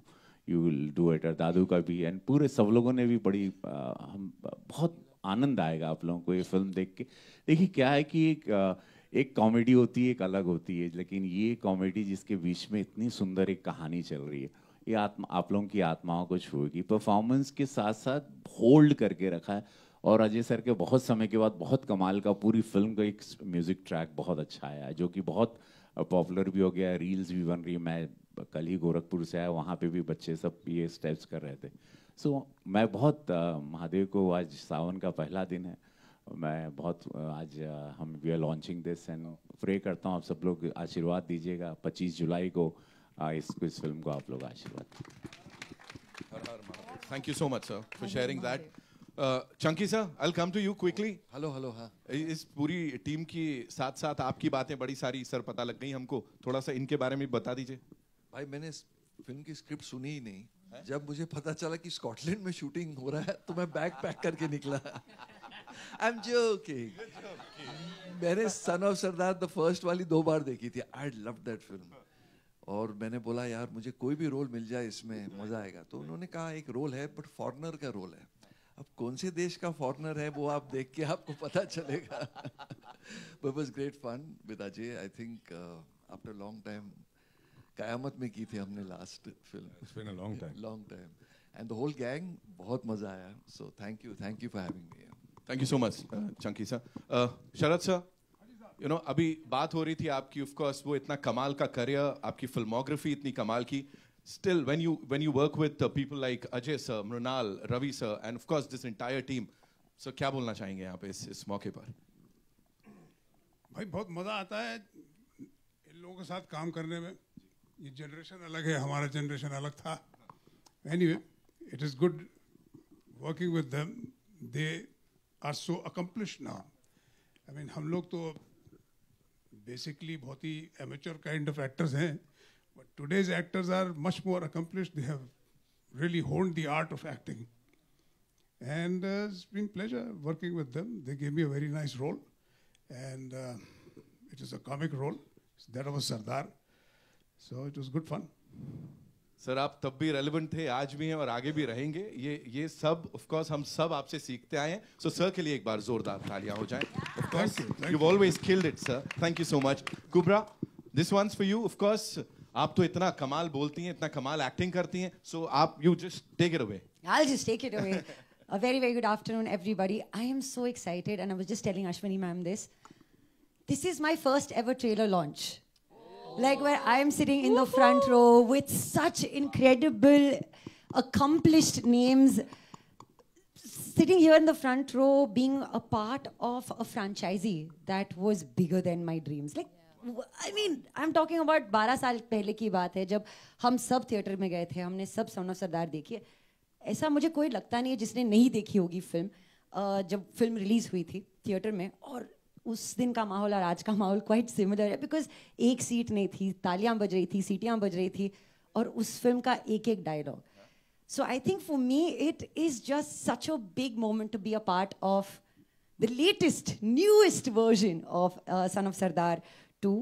यू विल डू इट। और दादू का भी एंड पूरे सब लोगों ने भी बड़ी हम बहुत आनंद आएगा आप लोगों को ये फिल्म देख के। देखिए क्या है कि एक कॉमेडी होती है, एक अलग होती है, लेकिन ये कॉमेडी जिसके बीच में इतनी सुंदर एक कहानी चल रही है, ये आप लोगों की आत्माओं को छूएगी। परफॉर्मेंस के साथ साथ होल्ड करके रखा है और अजय सर के बहुत समय के बाद बहुत कमाल का पूरी फिल्म का एक म्यूजिक ट्रैक बहुत अच्छा आया है जो कि बहुत पॉपुलर भी हो गया है, रील्स भी बन रही है। मैं कल ही गोरखपुर से आया, वहाँ पे भी बच्चे सब ये स्टेप्स कर रहे थे। सो मैं बहुत महादेव को, आज सावन का पहला दिन है, मैं बहुत आज हम we are launching this and pray करता हूँ आप सब लोग आशीर्वाद दीजिएगा। 25 जुलाई को इस फिल्म को आप लोग आशीर्वाद। Thank you so much, sir, for sharing that. Chunky sir, I'll come to you quickly. Hello हाँ। इस पूरी टीम की साथ साथ आपकी बातें बड़ी सारी सर पता लग गई हमको, थोड़ा सा इनके बारे में बता दीजिए। भाई मैंने इस फिल्म की स्क्रिप्ट सुनी ही नहीं, जब मुझे पता चला कि स्कॉटलैंड में शूटिंग हो रहा है तो मैं बैग पैक करके निकला। I am joking. मैंने son of Sardaar the first वाली 2 बार देखी थी। आई लव दैट फिल्म और मैंने बोला यार मुझे कोई भी रोल मिल जाए इसमें मजा आएगा। तो उन्होंने कहा एक रोल है बट फॉरेनर का रोल है। अब कौन से देश का फॉरेनर है वो आप देख के आपको पता चलेगा। But was great fun with Ajay. I think after long time, Qayamat में की थी हमने last film. It's been a long time. Long time and the whole gang, बहुत मजा आया। So thank you for having me. Thank you so much Chunky sir. Sharad sir, you know अभी बात हो रही थी आपकी, ऑफ कोर्स वो इतना कमाल का करियर, आपकी फिल्मोग्राफी इतनी कमाल की, still when you work with people like Ajay sir, Mrunal, Ravi sir and of course this entire team, sir क्या बोलना चाहेंगे यहाँ पे इस मौके पर? भाई बहुत मजा आता है इन लोगों के साथ काम करने में। ये जनरेशन अलग है, हमारा जनरेशन अलग था। Anyway, it is good working with them. They are so accomplished now. I mean हम लोग तो बेसिकली बहुत ही एमेच्योर काइंड ऑफ एक्टर्स हैं, but today's actors are much more accomplished. They have really honed the art of acting and it's been pleasure working with them. They gave me a very nice role and it is a comic role. That was Sardar, so it was good fun. Sir आप तब भी रेलेवेंट थे, आज भी हैं और आगे भी रहेंगे। ये सब ऑफ कोर्स हम सब आपसे सीखते आए हैं। सो सर के लिए एक बार जोरदार तालियां हो जाएं। Of course you've always killed it, sir. Thank you so much. Kubra, this one's for you. Of course, आप तो इतना कमाल बोलती हैं, इतना कमाल एक्टिंग करती हैं, so आप you just take it away. I'll just take it away. A very, very good afternoon, everybody. I am so excited, and I was just telling Ashwini ma'am this. This is my first ever trailer launch. Like where I am sitting in the front row with such incredible, accomplished names. Sitting here in the front row, being a part of a franchisee that was bigger than my dreams. Like, I mean, I'm talking about 12 साल पहले की बात है जब हम सब थिएटर में गए थे, हमने सब सन ऑफ सरदार देखी है। ऐसा मुझे कोई लगता नहीं है जिसने नहीं देखी होगी फिल्म। जब फिल्म रिलीज हुई थी थिएटर में, और उस दिन का माहौल और आज का माहौल क्वाइट सिमिलर है, बिकॉज एक सीट नहीं थी, तालियां बज रही थी, सीटियां बज रही थी, और उस फिल्म का एक एक dialogue. So I think for me it is just such a big moment to be a part of the latest newest version of son of Sardaar 2.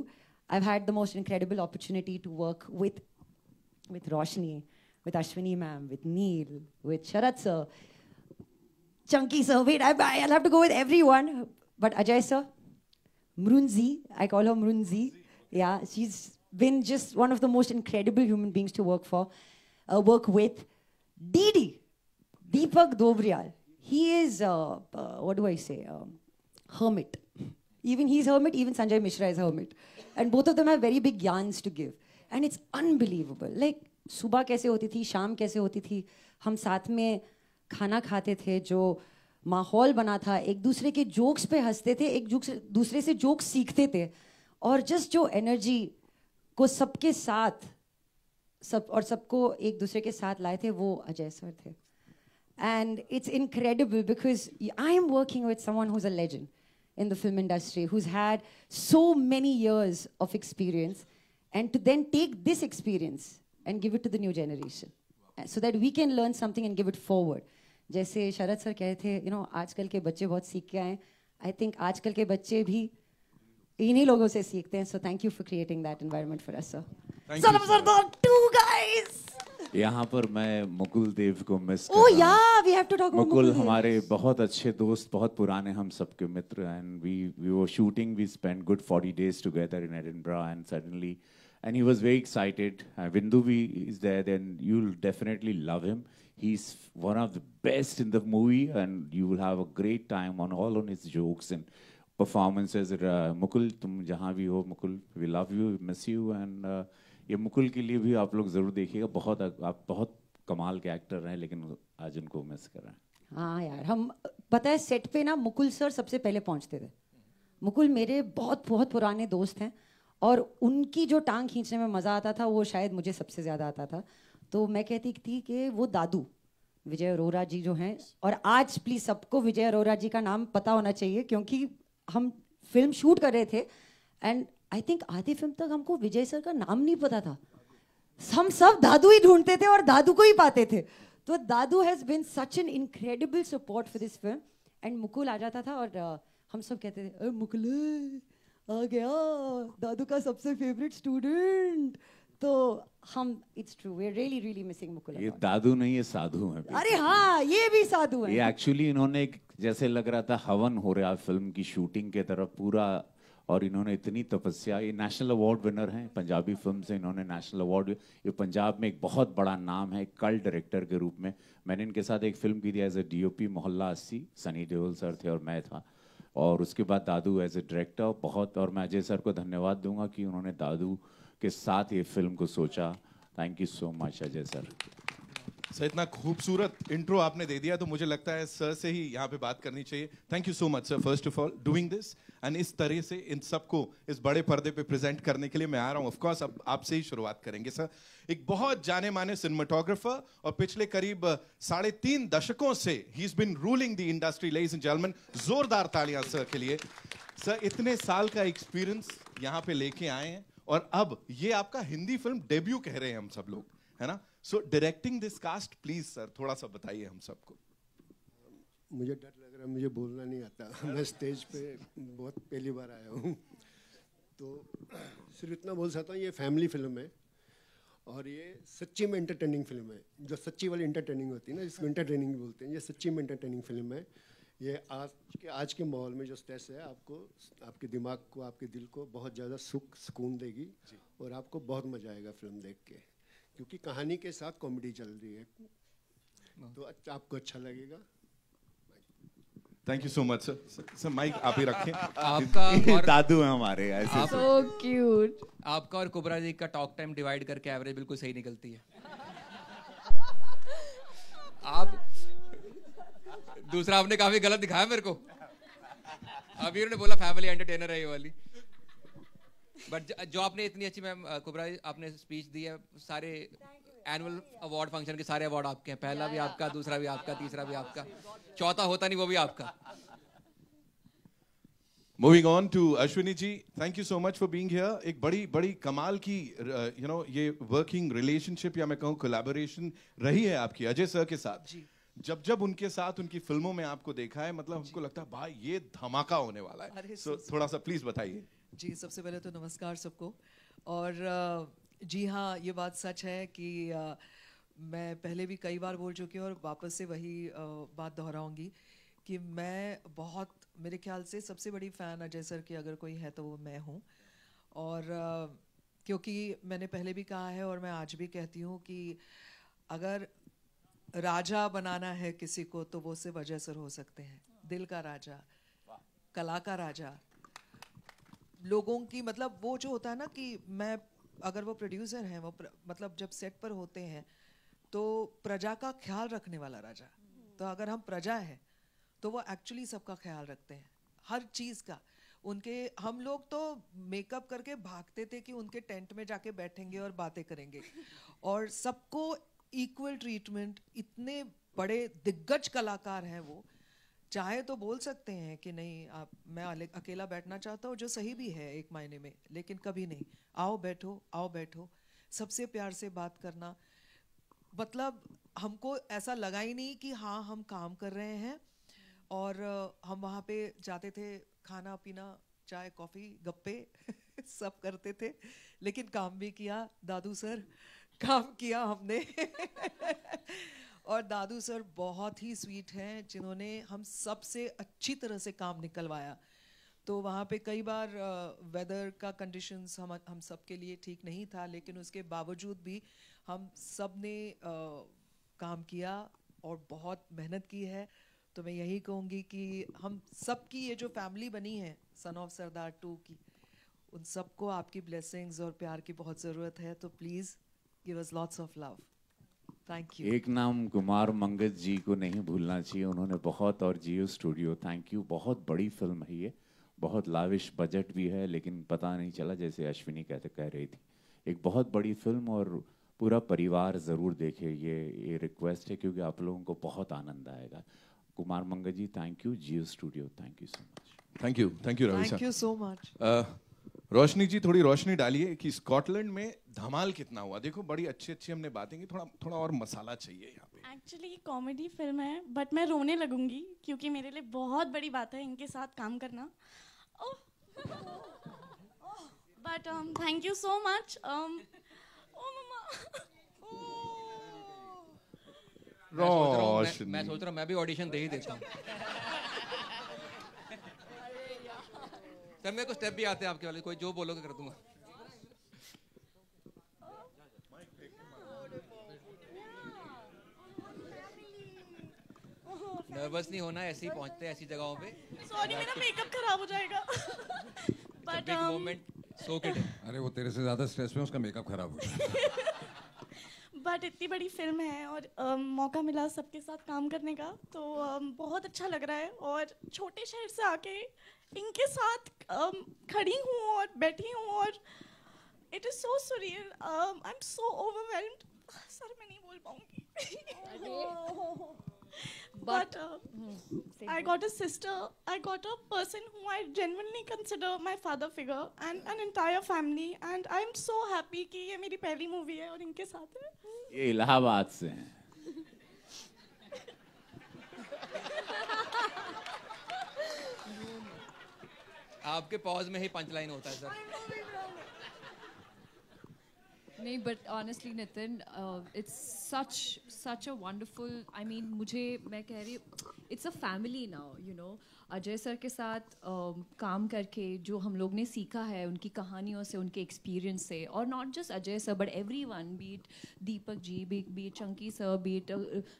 I've had the most incredible opportunity to work with Roshni, with Ashwini ma'am, with Neil, with Sharad sir, Chunky sir. Wait, I'll have to go with everyone. But Ajay sir, Mrunzi, I call her Mrunzi. Yeah, she's been just one of the most incredible human beings to work with. Didi, Deepak Dobriyal. He is, what do I say, hermit. Even he's hermit, even Sanjay Mishra is hermit. And both of them have very big yarns to give. And it's unbelievable. Like, सुबह कैसे होती थी, शाम कैसे होती थी, हम साथ में खाना खाते थे, जो माहौल बना था, एक दूसरे के जोक्स पे हंसते थे, एक दूसरे से जोक्स सीखते थे, और जस्ट जो एनर्जी को सबके साथ सबको एक दूसरे के साथ लाए थे वो अजय सर थे. And it's incredible because I am working with someone who's a legend in the film industry, who's had so many years of experience, and to then take this experience and give it to the new generation, so that we can learn something and give it forward. जैसे शरद सर कहे थे, you know, आजकल के बच्चे बहुत सीख के आए. I think आजकल के बच्चे भी इन्हीं लोगों से सीखते हैं. So thank you for creating that environment for us, sir. Son of Sardar 2 guys. यहाँ पर मैं मुकुल देव को मिस कर Oh रहा हूँ. yeah, we have to talk about Mukul Mukul Dev. हमारे बहुत अच्छे दोस्त, बहुत पुराने हम सबके मित्र, and we were shooting, we spent good 40 days together in Edinburgh, and suddenly, and he was very excited. Vinduvi is there, then you'll definitely love him. He's one of the best in the movie, and you will have a great time on all on his jokes and performances. Mukul, तुम जहाँ भी हो, Mukul, we love you, miss you, and ये मुकुल के लिए भी आप लोग जरूर देखिएगा. आप बहुत कमाल के एक्टर हैं, लेकिन आज उनको मिस कर रहे हैं. हाँ यार, हम पता है सेट पे ना मुकुल सर सबसे पहले पहुंचते थे. मुकुल मेरे बहुत बहुत पुराने दोस्त हैं, और उनकी जो टांग खींचने में मज़ा आता था वो शायद मुझे सबसे ज़्यादा आता था. तो मैं कहती थी कि वो दादू विजय अरोरा जी जो हैं, और आज प्लीज़ सबको विजय अरोरा जी का नाम पता होना चाहिए, क्योंकि हम फिल्म शूट कर रहे थे एंड आई थिंक आधी फिल्म तक हमको विजय सर का नाम नहीं पता था. हम सब दादू ही ढूंढते थे और दादू को ही पाते थे. तो Dadu has been such an incredible support for this film. And Mukul आ जाता था और हम सब कहते थे, अरे मुकुल आ गया, दादू का सबसे फेवरेट स्टूडेंट. तो हम, it's true, we are really really missing Mukul. ये दादू नहीं, ये साधु हैं. अरे हाँ, ये भी साधु हैं. ये एक्चुअली इन्होंने जैसे लग रहा था हवन हो रहा फिल्म की शूटिंग के तरफ पूरा, और इन्होंने इतनी तपस्या. ये नेशनल अवार्ड विनर हैं पंजाबी फिल्म से, इन्होंने नेशनल अवार्ड. ये पंजाब में एक बहुत बड़ा नाम है कल्ट डायरेक्टर के रूप में. मैंने इनके साथ एक फिल्म की थी एज ए DOP, मोहल्ला 80. सनी देओल सर थे और मैं था. और उसके बाद दादू एज ए डायरेक्टर बहुत. और मैं अजय सर को धन्यवाद दूंगा कि उन्होंने दादू के साथ ये फिल्म को सोचा. Thank you so much Ajay sir. Sir इतना खूबसूरत इंट्रो आपने दे दिया, तो मुझे लगता है सर से ही यहाँ पे बात करनी चाहिए. Thank you so much sir, first of all doing this, and इस तरह से इन सबको इस बड़े पर्दे पे प्रेजेंट करने के लिए मैं आ रहा हूँ. ऑफ कोर्स अब आपसे ही शुरुआत करेंगे सर. एक बहुत जाने माने सिनेमाटोग्राफर, और पिछले करीब 3.5 दशकों से he is been ruling the industry. Ladies and gentleman, जोरदार तालियां सर के लिए. सर इतने साल का एक्सपीरियंस यहाँ पे लेके आए हैं, और अब ये आपका हिंदी फिल्म डेब्यू कह रहे हैं हम सब लोग, है ना? So directing this cast, please sir थोड़ा सा बताइए हम सबको. मुझे डर लग रहा है, मुझे बोलना नहीं आता. मैं स्टेज पे बहुत पहली बार आया हूँ, तो सिर्फ इतना बोल सकता हूँ, ये फैमिली फिल्म है, और ये सच्ची में एंटरटेनिंग फिल्म है. जो सच्ची वाली एंटरटेनिंग होती है ना, जिसको एंटरटेनिंग बोलते हैं, ये सच्ची में एंटरटेनिंग फिल्म है. ये आज के माहौल में जो स्ट्रेस है, आपको, आपके दिमाग को, आपके दिल को बहुत ज़्यादा सुकून देगी, और आपको बहुत मज़ा आएगा फिल्म देख के, क्योंकि कहानी के साथ कॉमेडी चल रही है, तो आपको अच्छा लगेगा. Thank you so much sir. Sir mic आप ही रखें. आपका और दादू हैं हमारे ऐसे. So cute. आपका और कुबरा जी का टॉक टाइम डिवाइड करके एवरेज बिल्कुल सही निकलती है. आप दूसरा आपने काफी गलत दिखाया मेरे को. अभी उन्होंने बोला फैमिली एंटरटेनर है ये वाली. बट जो आपने इतनी अच्छी, मैम कुबरा जी आपने स्पीच दी है, सारे एनुअल अवार्ड फंक्शन के सारे अवार्ड आपके हैं. पहला भी आपका, दूसरा भी आपका, तीसरा भी आपका, चौथा होता नहीं वो भी आपका. Moving on to Ashwini ji, thank you so much for being here. एक बड़ी बड़ी कमाल की ये वर्किंग रिलेशनशिप, या मैं कहूँ कोलैबोरेशन रही है आपकी अजय सर के साथ. जब उनके साथ उनकी फिल्मों में आपको देखा है, मतलब हमको लगता है भाई ये धमाका होने वाला है. सो थोड़ा सा प्लीज बताइए. जी, सबसे पहले तो नमस्कार सबको. और जी हाँ, ये बात सच है कि मैं पहले भी कई बार बोल चुकी हूँ, और वापस से वही बात दोहराऊंगी कि मैं बहुत, मेरे ख्याल से सबसे बड़ी फ़ैन अजय सर की अगर कोई है तो वो मैं हूँ. और क्योंकि मैंने पहले भी कहा है और मैं आज भी कहती हूँ कि अगर राजा बनाना है किसी को तो वो सिर्फ अजय सर हो सकते हैं. दिल का राजा, कला का राजा, लोगों की, मतलब वो जो होता है ना कि मैं, अगर वो प्रोड्यूसर हैं, वो मतलब जब सेट पर होते हैं तो प्रजा का ख्याल रखने वाला राजा. तो अगर हम प्रजा हैं तो वो एक्चुअली सबका ख्याल रखते हैं, हर चीज़ का. उनके हम लोग तो मेकअप करके भागते थे कि उनके टेंट में जाके बैठेंगे और बातें करेंगे, और सबको इक्वल ट्रीटमेंट। इतने बड़े दिग्गज कलाकार हैं वो, चाहे तो बोल सकते हैं कि नहीं आप मैं अकेला बैठना चाहता हूँ, जो सही भी है एक मायने में, लेकिन कभी नहीं, आओ बैठो, सबसे प्यार से बात करना। मतलब हमको ऐसा लगा ही नहीं कि हाँ हम काम कर रहे हैं। और हम वहाँ पे जाते थे, खाना पीना, चाय कॉफ़ी गप्पे सब करते थे, लेकिन काम भी किया। दादू सर काम किया हमने और दादू सर बहुत ही स्वीट हैं, जिन्होंने हम सब से अच्छी तरह से काम निकलवाया। तो वहाँ पे कई बार वेदर का कंडीशंस हम सब के लिए ठीक नहीं था, लेकिन उसके बावजूद भी हम सब ने काम किया और बहुत मेहनत की है। तो मैं यही कहूँगी कि हम सब की ये जो फैमिली बनी है सन ऑफ सरदार 2 की, उन सबको आपकी ब्लेसिंग्स और प्यार की बहुत ज़रूरत है। तो please give us lots of love. Thank you. एक नाम कुमार मंगत जी को नहीं भूलना चाहिए, उन्होंने बहुत, और जियो स्टूडियो थैंक यू। बहुत बड़ी फिल्म है ये, बहुत लाविश बजट भी है, लेकिन पता नहीं चला, जैसे अश्विनी कह रही थी, एक बहुत बड़ी फिल्म और पूरा परिवार ज़रूर देखे। ये रिक्वेस्ट है क्योंकि आप लोगों को बहुत आनंद आएगा। Kumar Mangat ji thank you, Jio studio thank you so much. Thank you Ravi sir. Thank you so much. Roshni ji थोड़ी रोशनी डालिए कि स्कॉटलैंड में धमाल कितना हुआ। देखो बड़ी अच्छी अच्छी हमने बातें की, थोड़ा और मसाला चाहिए यहाँ पे। एक्चुअली कॉमेडी फिल्म है, बट मैं रोने लगूंगी क्योंकि मेरे लिए बहुत बड़ी बात है इनके साथ काम करना। But thank you so much. मैं सोच रहा हूँ मैं भी ऑडिशन दे ही देता हूँ। सर मेरे को स्टेप भी आते हैं आपके वाले, कोई जो बोलोगे कर दूंगा। नर्वस नहीं होना, ऐसे ही पहुंचते हैं ऐसी जगहों पे। सॉरी मेरा मेकअप खराब हो जाएगा। But moment soak it. अरे वो तेरे से ज्यादा स्ट्रेस में उसका मेकअप खराब हो गया। बट इतनी बड़ी फिल्म है और मौका मिला सबके साथ काम करने का, तो बहुत अच्छा लग रहा है। और छोटे शहर से आके इनके साथ खड़ी हूँ और बैठी हूँ, और it is so surreal. I am so overwhelmed. Sir मैं नहीं बोल पाऊंगी। But I got a sister, I got a person who I genuinely consider my father figure, and an entire family, and I'm so happy कि ये मेरी पहली मूवी है और इनके साथ है। ये इलाहाबाद से हैं। आपके पॉज में ही पंच लाइन होता है सर। नहीं, but honestly Nitin, it's such a wonderful, I mean मैं कह रही हूँ it's a family now, you know. Ajay sir के साथ काम करके जो हम लोग ने सीखा है उनकी कहानियों से, उनके एक्सपीरियंस से, और not just Ajay sir but everyone, be it Deepak ji, be it Chunky sir, be it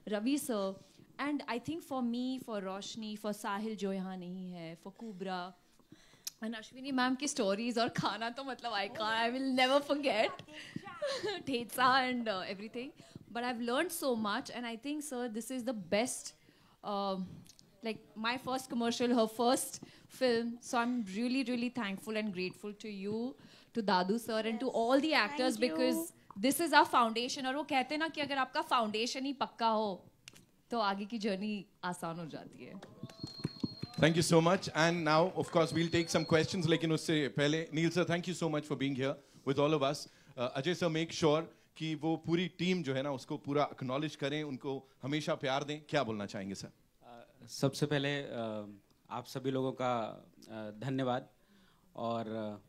Ravi sir, and I think for me, for Roshni, for Sahil जो यहाँ नहीं है, फॉर कुबरा and Ashwini ma'am की stories और खाना तो मतलब I will never forget Thetsa and everything, but I've learned so much, and I think sir this is the best, like my first commercial, her first film, so I'm really thankful and grateful to you, to Dadu sir, and to all the actors, because this is our foundation. और वो कहते हैं ना कि अगर आपका foundation ही पक्का हो तो आगे की जर्नी आसान हो जाती है। Thank you so much. And now, of course, we'll take some questions. लेकिन उससे पहले, Neil sir, thank you so much for being here with all of us. Ajay sir, make sure कि वो पूरी टीम जो है ना उसको पूरा acknowledge करें, उनको हमेशा प्यार दें। क्या बोलना चाहेंगे सर? सबसे पहले आप सभी लोगों का धन्यवाद, और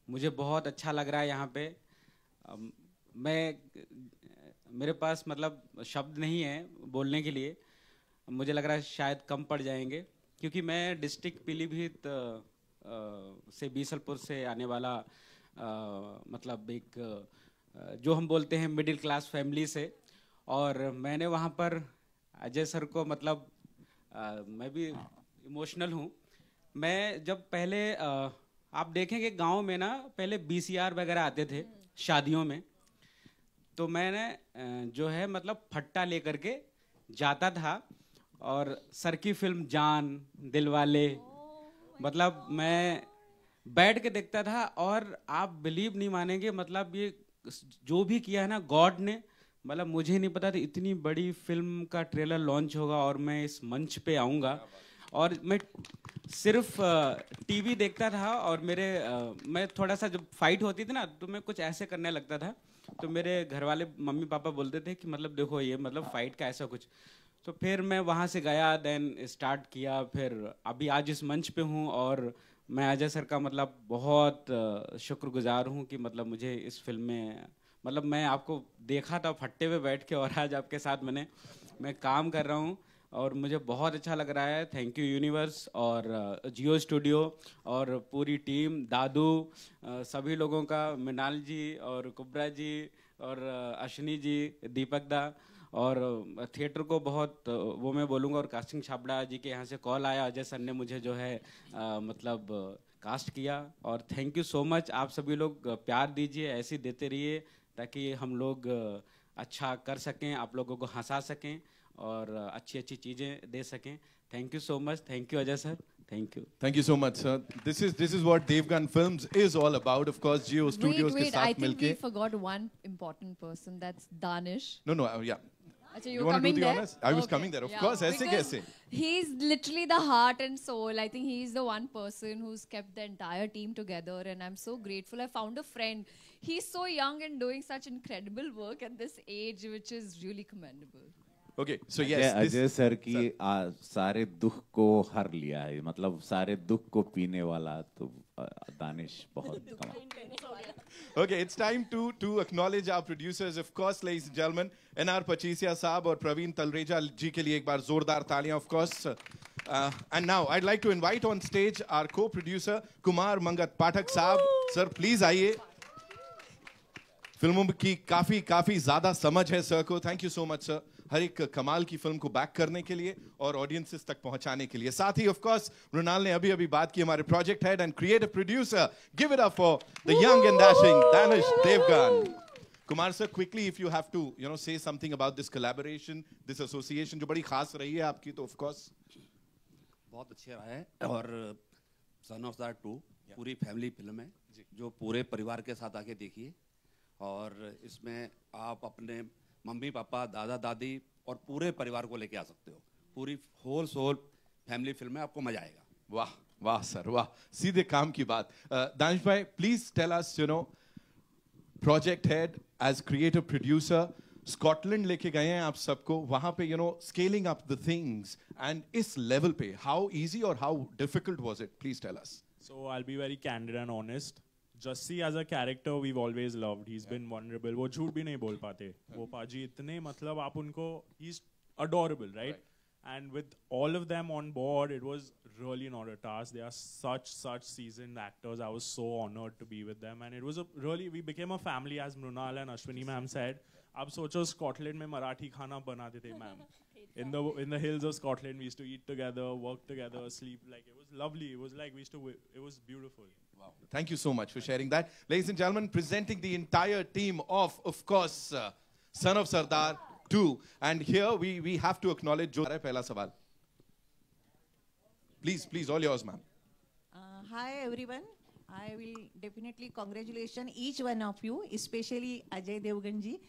मुझे बहुत अच्छा लग रहा है यहाँ पे। मेरे पास मतलब शब्द नहीं है बोलने के लिए। मुझे लग रहा है शायद कम पड़ जाएंगे, क्योंकि मैं डिस्ट्रिक्ट पीलीभीत से, बीसलपुर से आने वाला मतलब एक जो हम बोलते हैं मिडिल क्लास फैमिली से, और मैंने वहाँ पर अजय सर को मतलब मैं भी इमोशनल हूँ। मैं जब पहले आप देखेंगे गांव में ना पहले VCR वगैरह आते थे शादियों में, तो मैंने जो है मतलब फट्टा लेकर के जाता था, और सर की फिल्म जान, दिलवाले, मतलब मैं बैठ के देखता था और आप बिलीव नहीं मानेंगे, मतलब ये जो भी किया है ना गॉड ने, मतलब मुझे नहीं पता था इतनी बड़ी फिल्म का ट्रेलर लॉन्च होगा और मैं इस मंच पे आऊँगा। और मैं सिर्फ टीवी देखता था और मैं थोड़ा सा जब फाइट होती थी ना तो मैं कुछ ऐसे करने लगता था, तो मेरे घर वाले मम्मी पापा बोलते थे कि मतलब देखो ये मतलब फाइट का ऐसा कुछ। तो फिर मैं वहाँ से गया, देन स्टार्ट किया, फिर अभी आज इस मंच पे हूँ और मैं अजय सर का मतलब बहुत शुक्रगुजार हूँ कि मतलब मुझे इस फिल्म में, मतलब मैं आपको देखा था फट्टे पे बैठ के और आज आपके साथ मैं काम कर रहा हूँ और मुझे बहुत अच्छा लग रहा है। थैंक यू यूनिवर्स और जियो स्टूडियो और पूरी टीम, दादू, सभी लोगों का, मृणाल जी और कुब्रा जी और अश्विनी जी, दीपक दा और थिएटर को बहुत वो मैं बोलूँगा। और कास्टिंग छाबड़ा जी के यहाँ से कॉल आया, अजय सर ने मुझे जो है मतलब कास्ट किया। और थैंक यू सो मच। आप सभी लोग प्यार दीजिए, ऐसे ही देते रहिए ताकि हम लोग अच्छा कर सकें, आप लोगों को हंसा सकें और अच्छी अच्छी चीज़ें दे सकें। Thank you so much. Thank you Ajay sir. Thank you. Thank you so much, sir. This is what Devgan Films is all about. Of course, Jio Studios के साथ I think मिलके. we forgot one important person. That's Danish. No, yeah. Achha, You want to do the there? honors? I was coming there. Of course. ऐसे Because कैसे? He's literally the heart and soul. I think he's the one person who's kept the entire team together, and I'm so grateful. I found a friend. He's so young and doing such incredible work at this age, which is really commendable. Okay, so yes. Ajay sir की सारे दुख को हर लिया है, मतलब सारे दुख को पीने वाला तो दानिश बहुत कमाल। Okay, it's time to acknowledge our producers, of course, ladies and gentlemen. NR Pachisia साहब और प्रवीण तलरेजा जी के लिए एक बार जोरदार तालियां, of course. And now I'd like to invite on stage our co-producer Kumar Mangat पाठक साहब. Sir, please आइए. फिल्मों की काफी ज्यादा समझ है सर को. Thank you so much sir, हर एक कमाल की फिल्म को बैक करने के लिए और ऑडियंसेस तक पहुंचाने के लिए. साथ ही ऑफ कोर्स मृणाल ने अभी बात की, हमारे project head and creative producer. Give it up for the young and dashing Danish Devgan. Kumar sir, quickly if you have to say something about this collaboration, this association जो बड़ी खास रही है आपकी, तो ऑफ कोर्स बहुत अच्छे रहा है. और सन ऑफ दैट 2 पूरी फैमिली फिल्म है जो पूरे परिवार के साथ आके देखिए. और इसमें आप अपने मम्मी पापा, दादा दादी और पूरे परिवार को लेके आ सकते हो. पूरी होल सोल फैमिली फिल्म है, आपको मजा आएगा. वाह वाह सर वाह, सीधे काम की बात. दानिश भाई, please tell us, project head as creative producer, Scotland लेके गए हैं आप सबको, वहां पे scaling up the things and इस लेवल पे हाउ इजी और how difficult was it? Please tell us. So I'll be very candid and honest. Jassi as a character we've always loved. He's been vulnerable. वो झूठ भी नहीं बोल पाते. वो पाजी इतने, मतलब आप उनको, he's adorable, right? And with all of them on board, it was really not a task. They are such seasoned actors. I was so honored to be with them, and it was we became a family, as Mrunal and Ashwini ma'am said. अब सोचो स्कॉटलैंड में मराठी खाना बनाते थे ma'am. In the hills of Scotland, we used to eat together, work together, sleep. Like, it was lovely. It was like it was beautiful. Wow. Thank you so much for sharing that. Ladies and gentlemen, presenting the entire team of course, Son of Sardar 2. And here we have to acknowledge jo pehla sawal. Please, all yours, ma'am. Hi, everyone. I will definitely congratulate each one of you, especially Ajay Devgan ji.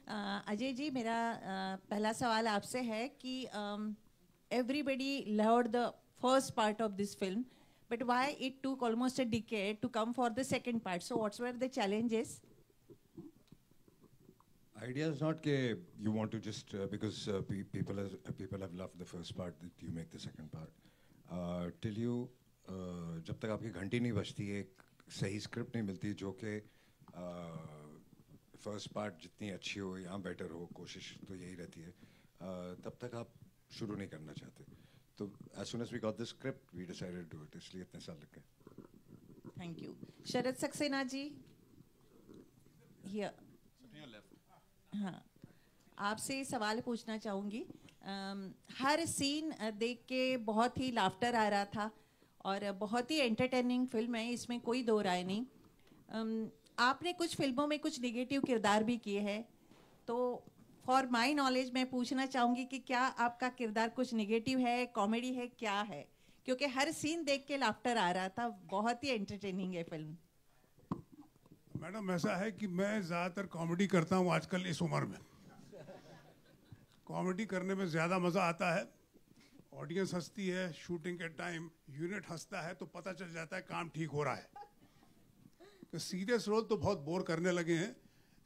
Ajay ji, मेरा पहला सवाल आपसे है कि everybody loved the first part of this film, but why it took almost a decade to come for the second part? So what were the challenges? Idea is not that you want to just because people have loved the first part that you make the second part. Till you जब तक आपकी घंटी नहीं बजती है, एक सही स्क्रिप्ट नहीं मिलती जो कि फर्स्ट पार्ट जितनी अच्छी हो या बेटर हो, कोशिश तो यही रहती है, तब तक आप शुरू नहीं करना चाहते. तो as soon as we got the script, we decided to do it. इसलिए इतने साल लग गए. Thank you. Sharad Saxena ji, here. हाँ, आपसे सवाल पूछना चाहूँगी. हर सीन देख के बहुत ही लाफ्टर आ रहा था और बहुत ही एंटरटेनिंग फिल्म है, इसमें कोई दो राय नहीं. आपने कुछ फिल्मों में कुछ नेगेटिव किरदार भी किए हैं, तो फॉर माय नॉलेज मैं पूछना चाहूँगी कि क्या आपका किरदार कुछ नेगेटिव है, कॉमेडी है, क्या है? क्योंकि हर सीन देख के लाफ्टर आ रहा था. बहुत ही एंटरटेनिंग है फिल्म. मैडम ऐसा है कि मैं ज़्यादातर कॉमेडी करता हूँ आजकल इस उम्र में. कॉमेडी करने में ज़्यादा मज़ा आता है. ऑडियंस हंसती है, शूटिंग के टाइम यूनिट हंसता है, तो पता चल जाता है काम ठीक हो रहा है. तो सीरियस रोल तो बहुत बोर करने लगे हैं.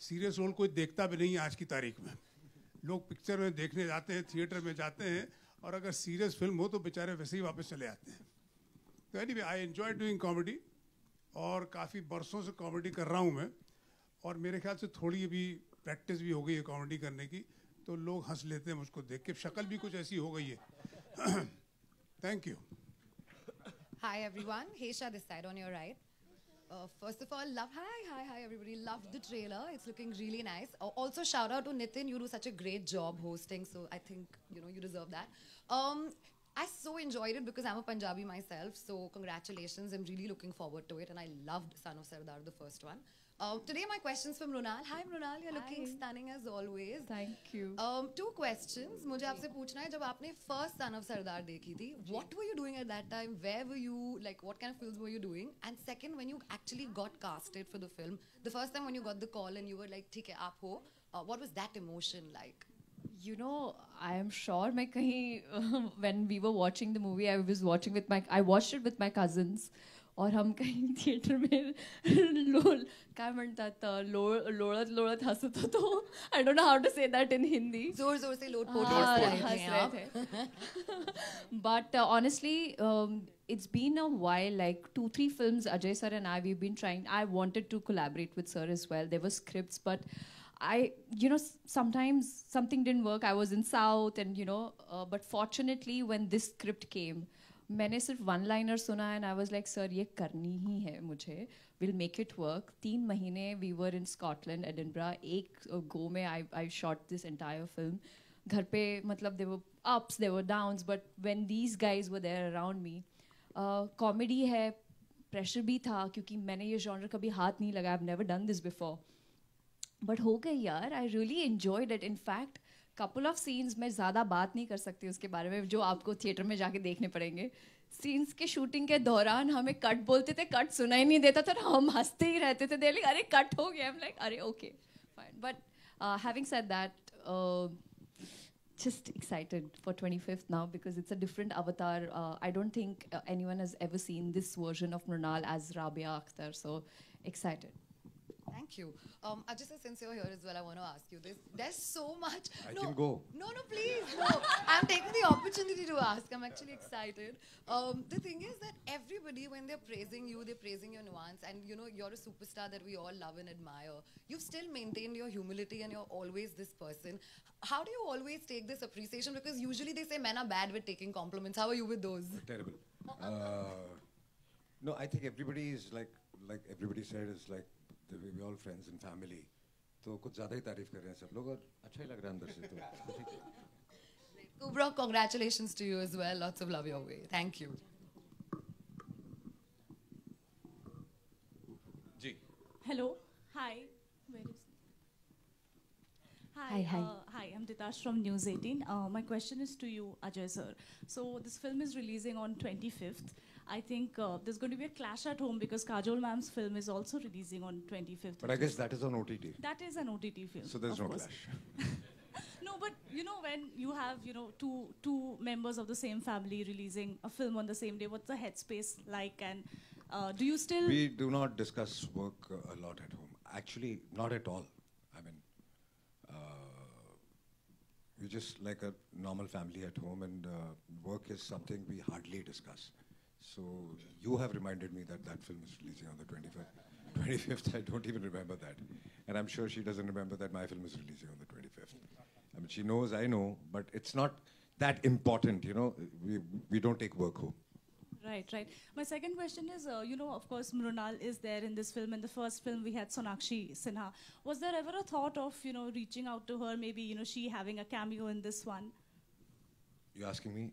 सीरियस रोल कोई देखता भी नहीं है आज की तारीख में. लोग पिक्चर में देखने जाते हैं, थिएटर में जाते हैं, और अगर सीरियस फिल्म हो तो बेचारे वैसे ही वापस चले आते हैं. तो anyway I enjoy doing comedy, और काफ़ी बरसों से कॉमेडी कर रहा हूँ मैं, और मेरे ख्याल से थोड़ी अभी प्रैक्टिस भी हो गई है कॉमेडी करने की, तो लोग हंस लेते हैं मुझको देख के. शक्ल भी कुछ ऐसी हो गई है. Thank you. Hi everyone, Hesha this side on your right. First of all, hi everybody. Loved the trailer. It's looking really nice. Also, shout out to Nitin. You do such a great job hosting, so I think you deserve that. I so enjoyed it because I'm a Punjabi myself. So congratulations. I'm really looking forward to it, and I loved Son of Sardar, the first one. Today my questions for Mrunal. Hi Mrunal, you're looking stunning as always. Thank you. 2 questions. मुझे आपसे पूछना है, जब आपने first Son of Sardar देखी थी, what were you doing at that time? Where were you? Like, what kind of films were you doing? And second, when you actually got casted for the film, the first time when you got the call and you were like, ठीक है आप हो, what was that emotion like? You know, I am sure मैं कहीं when we were watching the movie, I watched it with my cousins. और हम कहीं थिएटर में काय म्हणतात लोळत हसत होतो. I don't know how to say that in Hindi. जोर जोर से लोट-पोट हंस रहे थे. But honestly, it's been a while, like 2-3 films Ajay sir and we've been trying. I wanted to collaborate with sir as well. There were scripts, but sometimes something didn't work. I was in South, and but fortunately when this script came, मैंने सिर्फ 1-liner सुना and I was like, sir ये करनी ही है मुझे. We'll make it work. 3 महीने we were in Scotland, Edinburgh. एक go में I shot this entire film. घर पे मतलब there were ups, there were downs, but when these guys were there around me, comedy है, pressure भी था क्योंकि मैंने ये genre कभी हाथ नहीं लगाया. I've never done this before. But हो गई यार. I really enjoyed it. In fact, couple of scenes मैं ज़्यादा बात नहीं कर सकती उसके बारे में, जो आपको थिएटर में जाके देखने पड़ेंगे. सीन्स के शूटिंग के दौरान हमें कट बोलते थे, कट सुनाई नहीं देता था, हम हंसते ही रहते थे. दे लाइक अरे कट हो गया. I'm like अरे okay fine. But having said that, just excited for 25th now because it's a different avatar. I don't think anyone has ever seen this version of Mrunal as Rabia Akhtar, so excited. Thank you. Ajay sir, since you're here as well, I want to ask you this. There's so much. I can go. No, please. No. I'm taking the opportunity to ask. I'm actually excited. The thing is that everybody, when they're praising you, they're praising your nuance. And, you're a superstar that we all love and admire. You've still maintained your humility and you're always this person. How do you always take this appreciation? Because usually they say men are bad with taking compliments. How are you with those? Terrible. No, I think everybody is like everybody said, is like, we're all friends and family. तो कुछ ज़्यादा ही तारीफ कर रहे हैं सब लोग और अच्छा ही लग रहा है अंदर से तो. Kubra, congratulations to you as well. Lots of love your way. Thank you. Ji. Hello. Hi. Hi. Hi. I'm Ditash from News 18. My question is to you, Ajay sir. So this film is releasing on 25th. I think there's going to be a clash at home because Kajol ma'am's film is also releasing on 25th. But I guess that is on OTT. That is an OTT film. So there's no clash. No, but when you have two members of the same family releasing a film on the same day, what's the headspace like? And do you still? We do not discuss work a lot at home. Actually, not at all. I mean, we're just like a normal family at home, and work is something we hardly discuss. So you have reminded me that film is releasing on the 25th. I don't even remember that. And I'm sure she doesn't remember that my film is releasing on the 25th. I mean, she knows, I know, but it's not that important, We don't take work home. Right. My second question is, of course, Mrunal is there in this film. In the first film, we had Sonakshi Sinha. Was there ever a thought of, reaching out to her, maybe, she having a cameo in this one? You're asking me?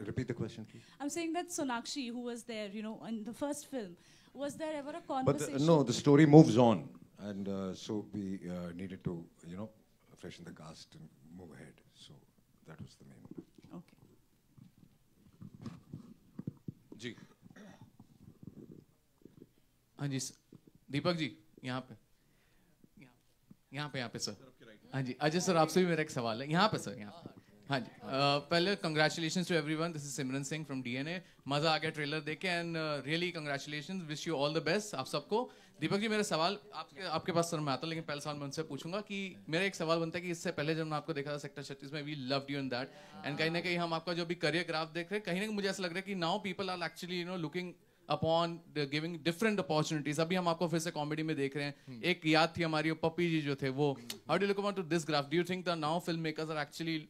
Repeat the question, please. I'm saying that Sonakshi, who was there, in the first film, was there ever a conversation? But no, the story moves on. And so we needed to, freshen the cast and move ahead. So that was the main. Okay. जी हाँ जी दीपक जी यहाँ पे सर हाँ जी अजय सर आपसे भी मेरा एक सवाल है यहाँ पे सर यहाँ पे हाँ जी पहले congratulations to everyone this is Simran Singh from DNA मजा आ गया ट्रेलर देख के and really congratulations wish you all the best आप सबको दीपक जी मेरा सवाल आपके पास सर में आता लेकिन पहले सवाल मैं उनसे पूछूंगा कि मेरा एक सवाल बनता है कि इससे पहले जब मैं आपको देखा था सेक्टर 36 में we loved you in that and कहीं ना कहीं हम आपका जो भी करियर ग्राफ देख रहे हैं कहीं ना कहीं मुझे ऐसा लग रहा है कि now people are actually looking upon giving different opportunities अभी हम आपको फिर से कॉमेडी में देख रहे हैं एक याद थी हमारी पप्पी जी जो थे वो how do look upon to this graph do you think the now film makers are actually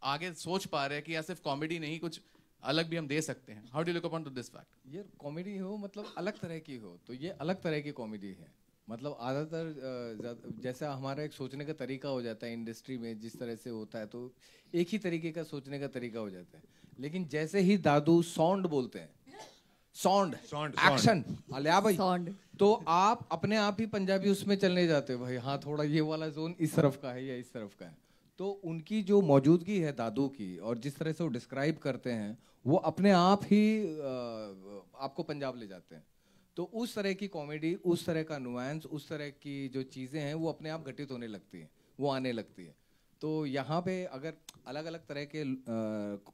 आगे सोच पा रहे हैं कि या सिर्फ कॉमेडी नहीं कुछ अलग भी हम दे सकते हैं how do look upon to this fact ये कॉमेडी हो मतलब अलग तरह की हो तो ये अलग तरह की कॉमेडी है मतलब ज़्यादातर जैसा हमारा एक सोचने का तरीका हो जाता है इंडस्ट्री में जिस तरह से होता है तो एक ही तरीके का सोचने का तरीका हो जाता है लेकिन जैसे ही दादू साउंड बोलते हैं साउंड एक्शन अलिया भाई तो आप अपने आप ही पंजाबी उसमें चलने जाते हो भाई हाँ थोड़ा ये वाला जोन इस तरफ का है या इस तरफ का है तो उनकी जो मौजूदगी है दादू की और जिस तरह से वो डिस्क्राइब करते हैं वो अपने आप ही आपको पंजाब ले जाते हैं तो उस तरह की कॉमेडी उस तरह का नुआंस उस तरह की जो चीज़ें हैं वो अपने आप घटित होने लगती हैं वो आने लगती है तो यहाँ पे अगर अलग अलग तरह के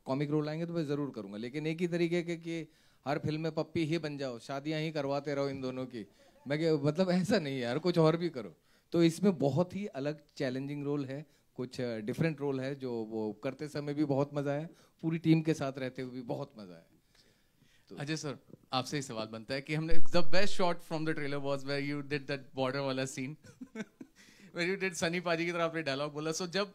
कॉमिक रोल आएंगे तो मैं ज़रूर करूँगा लेकिन एक ही तरीके के कि हर फिल्म में पप्पी ही बन जाओ शादियाँ ही करवाते रहो इन दोनों की मतलब ऐसा नहीं है यार कुछ और भी करो तो इसमें बहुत ही अलग चैलेंजिंग रोल है कुछ डिफरेंट रोल है जो वो करते समय भी बहुत मज़ा आया पूरी टीम के साथ रहते हुए भी बहुत मज़ा आया तो अजय सर आपसे ही सवाल बनता है कि हमने the best shot from the trailer was where you did that Border वाला scene where you did Sunny paaji की तरह आपने डायलॉग बोला सो जब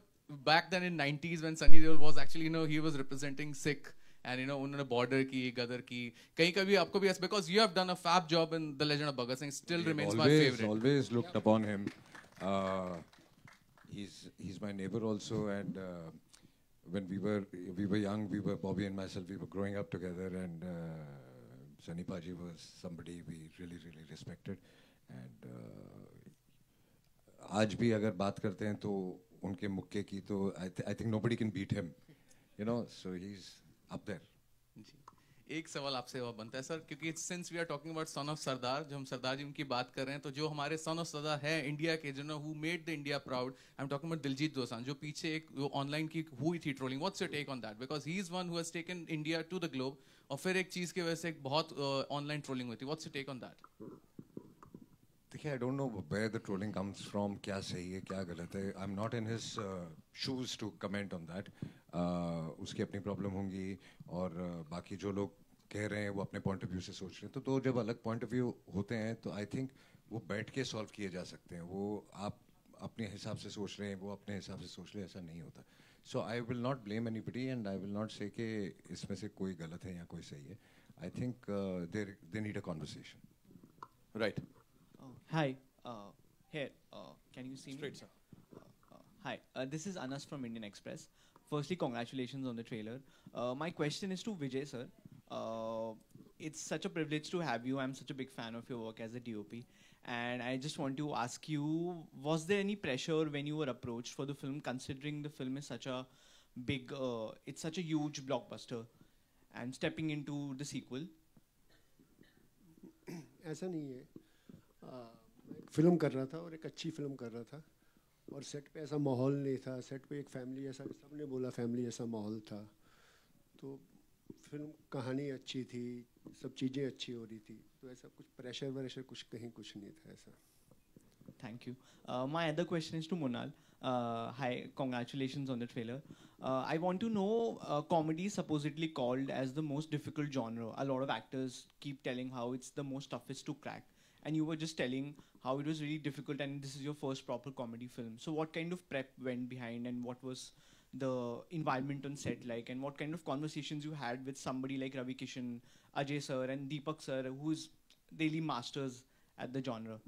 back then in 90s when Sunny Deol was actually he was representing Sikh and उन्होंने बॉर्डर की गदर की कहीं कभी आपको भी because you have done a fab job in the legend of Bhagat Singh still remains my favourite always looked upon him he's my neighbor also and when we were young Bobby and myself we were growing up together and Sunny Paji was somebody we really respected and आज भी अगर बात करते हैं तो उनके मुक्के की तो I think nobody can beat him so he's up there एक सवाल आपसे और बनता है सर क्योंकि since we are talking about son of Sardaar जो हम सरदार जी उनकी बात कर रहे हैं तो जो हमारे सन ऑफ सरदार है इंडिया के who made the India proud I am talking about Diljit Dosanjh जो पीछे एक ऑनलाइन की हुई थी trolling what's your take on that because he is one who has taken India to the globe और फिर एक चीज की वजह से एक बहुत ऑनलाइन ट्रोलिंग हुई थी what's your take on that देखिए I don't know where the trolling comes from क्या सही है क्या गलत है I am not in his shoes to comment on that उसकी अपनी प्रॉब्लम होंगी और बाकी जो लोग कह रहे हैं वो अपने पॉइंट ऑफ व्यू से सोच रहे हैं तो दो जब अलग पॉइंट ऑफ व्यू होते हैं तो आई थिंक वो बैठ के सॉल्व किए जा सकते हैं वो आप अपने हिसाब से सोच रहे हैं वो अपने हिसाब से सोच रहे हैं ऐसा नहीं होता so I will not blame anybody and I will not say कि इसमें से कोई गलत है या कोई सही है I think they need a conversation right Hi, here, can you see Straight, me? Hi, this is Anas from Indian Express. Firstly, congratulations on the trailer. My question is to Vijay sir. It's such a privilege to have you. I'm such a big fan of your work as a DOP. And I just want to ask you, was there any pressure when you were approached for the film, considering the film is such a big, it's such a huge blockbuster, and stepping into the sequel? ऐसा नहीं है मैं एक फ़िल्म कर रहा था और एक अच्छी फ़िल्म कर रहा था और सेट पे ऐसा माहौल नहीं था सेट पे एक फैमिली ऐसा सबने बोला फैमिली ऐसा माहौल था तो फिल्म कहानी अच्छी थी सब चीज़ें अच्छी हो रही थी तो ऐसा कुछ प्रेशर कुछ कहीं कुछ नहीं था ऐसा Thank you. My other question is to Monal. Hi, congratulations on the trailer. I want to know, comedy is supposedly called as the most difficult genre. A lot of actors keep telling how it's the most toughest to crack. And you were just telling how it was really difficult and this is your first proper comedy film. So what kind of prep went behind and what was the environment on set like and what kind of conversations you had with somebody like Ravi Kishan, Ajay sir and Deepak sir who's really masters at the genre?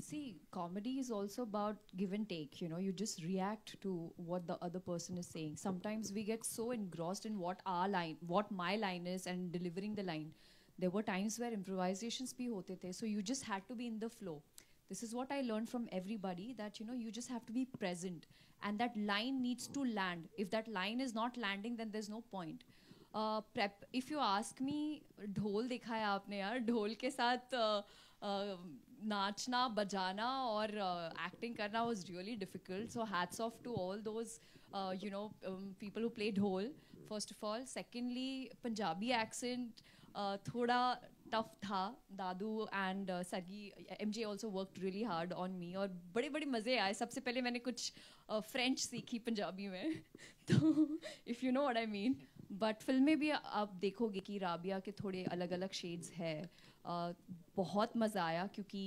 See, comedy is also about give and take, you just react to what the other person is saying. Sometimes we get so engrossed in what my line is and delivering the line. There were times where improvisations bhi hote the, so you just had to be in the flow. This is what I learned from everybody, that you just have to be present and that line needs to land. If that line is not landing, then there's no point. Prep if you ask me, ढोल देखा है आपने यार, ढोल के साथ नाचना बजाना और एक्टिंग करना was really difficult. So hats off to all those people who play ढोल, first of all. Secondly, Punjabi accent थोड़ा टफ था. दादू एंड सगी, MJ also worked really hard on me, और बड़े बड़े मज़े आए. सबसे पहले मैंने कुछ फ्रेंच सीखी पंजाबी में तो if you know what I mean. But film में भी आप देखोगे कि राबिया के थोड़े अलग अलग शेड्स है. बहुत मज़ा आया क्योंकि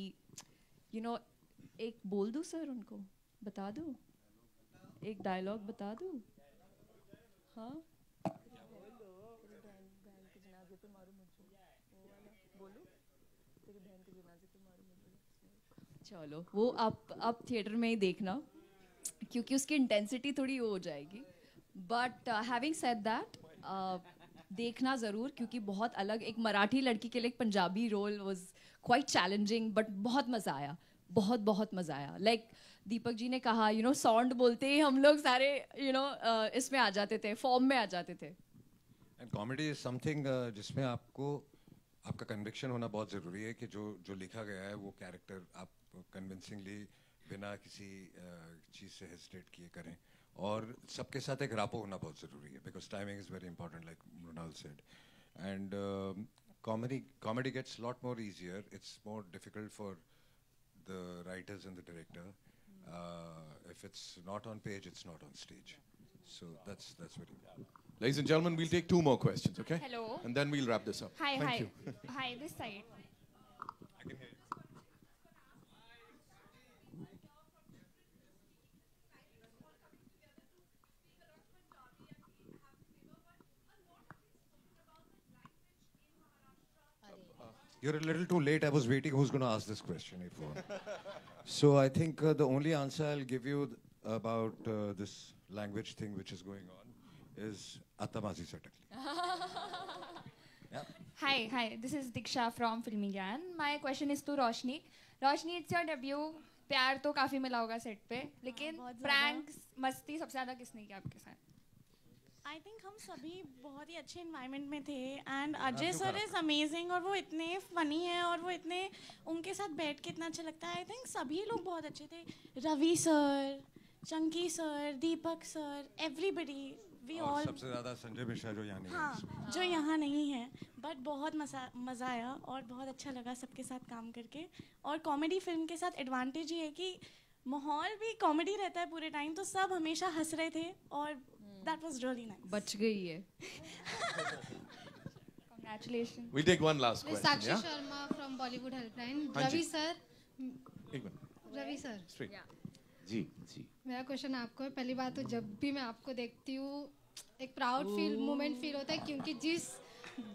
एक बोल दूँ सर, उनको बता दूँ, एक डायलॉग बता दूँ? हाँ, चलो वो आप थिएटर में ही देखना क्योंकि उसकी इंटेंसिटी थोड़ी वो हो जाएगी. बट हैविंग सेड दैट, देखना ज़रूर क्योंकि बहुत अलग, एक मराठी लड़की के लिए एक Punjabi role was quite challenging, but बहुत मज़ा आया, बहुत बहुत मज़ा आया. लाइक दीपक जी ने कहा, साउंड बोलते ही हम लोग सारे इसमें आ जाते थे, फॉर्म में आ जाते थे. एंड कॉमेडी इज समथिंग जिसमें आपका कन्विक्शन होना बहुत ज़रूरी है कि जो लिखा गया है वो कैरेक्टर आप कन्विंसिंगली बिना किसी चीज़ से हेजिटेट किए करें, और सबके साथ एक रापो होना बहुत ज़रूरी है, because timing is very important like Mrunal said. And comedy gets a lot more easier. It's more difficult for the writers and the director. If it's not on page, it's not on stage. So that's very important. Ladies and gentlemen, we'll take 2 more questions, okay? Hello. And then we'll wrap this up. Hi, Thank hi. you. Hi, this side. I can hear you. You're a little too late. I was waiting who's going to ask this question. So I think the only answer I'll give you about this language thing which is going on is Atamazi Satakli. Hi. This is Diksha from Filmi Gyan. My question is to Roshni. Roshni, it's your debut. प्यार तो काफी मिला होगा सेट पे, लेकिन प्रैंक्स मस्ती सबसे ज्यादा किसने किया आपके साथ? आई थिंक हम सभी बहुत ही अच्छे इन्वायरमेंट में थे. And Ajay sir is amazing, और वो इतने फनी है और वो इतने, उनके साथ बैठ के इतना अच्छा लगता है. आई थिंक सभी लोग बहुत अच्छे थे. Ravi sir, Chunky sir, Deepak sir, everybody, we all. सबसे ज़्यादा संजय मिश्रा जो यहाँ नहीं है. हाँ, जो यहाँ नहीं है. बट बहुत मज़ा आया और बहुत अच्छा लगा सबके साथ काम करके. और कॉमेडी फिल्म के साथ एडवांटेज ये है कि माहौल भी कॉमेडी रहता है पूरे टाइम, तो सब हमेशा हंस रहे थे और that was really nice. बच गई है. Congratulations. We'll take one last question. Sakshi Yeah? Sharma from Bollywood Helpline. हाँ रवि जी. सर. एक मिनट. रवि सर. Straight. जी. मेरा क्वेश्चन आपको है. पहली बात तो जब भी मैं आपको देखती हूँ एक प्राउड मोमेंट फील होता है, क्योंकि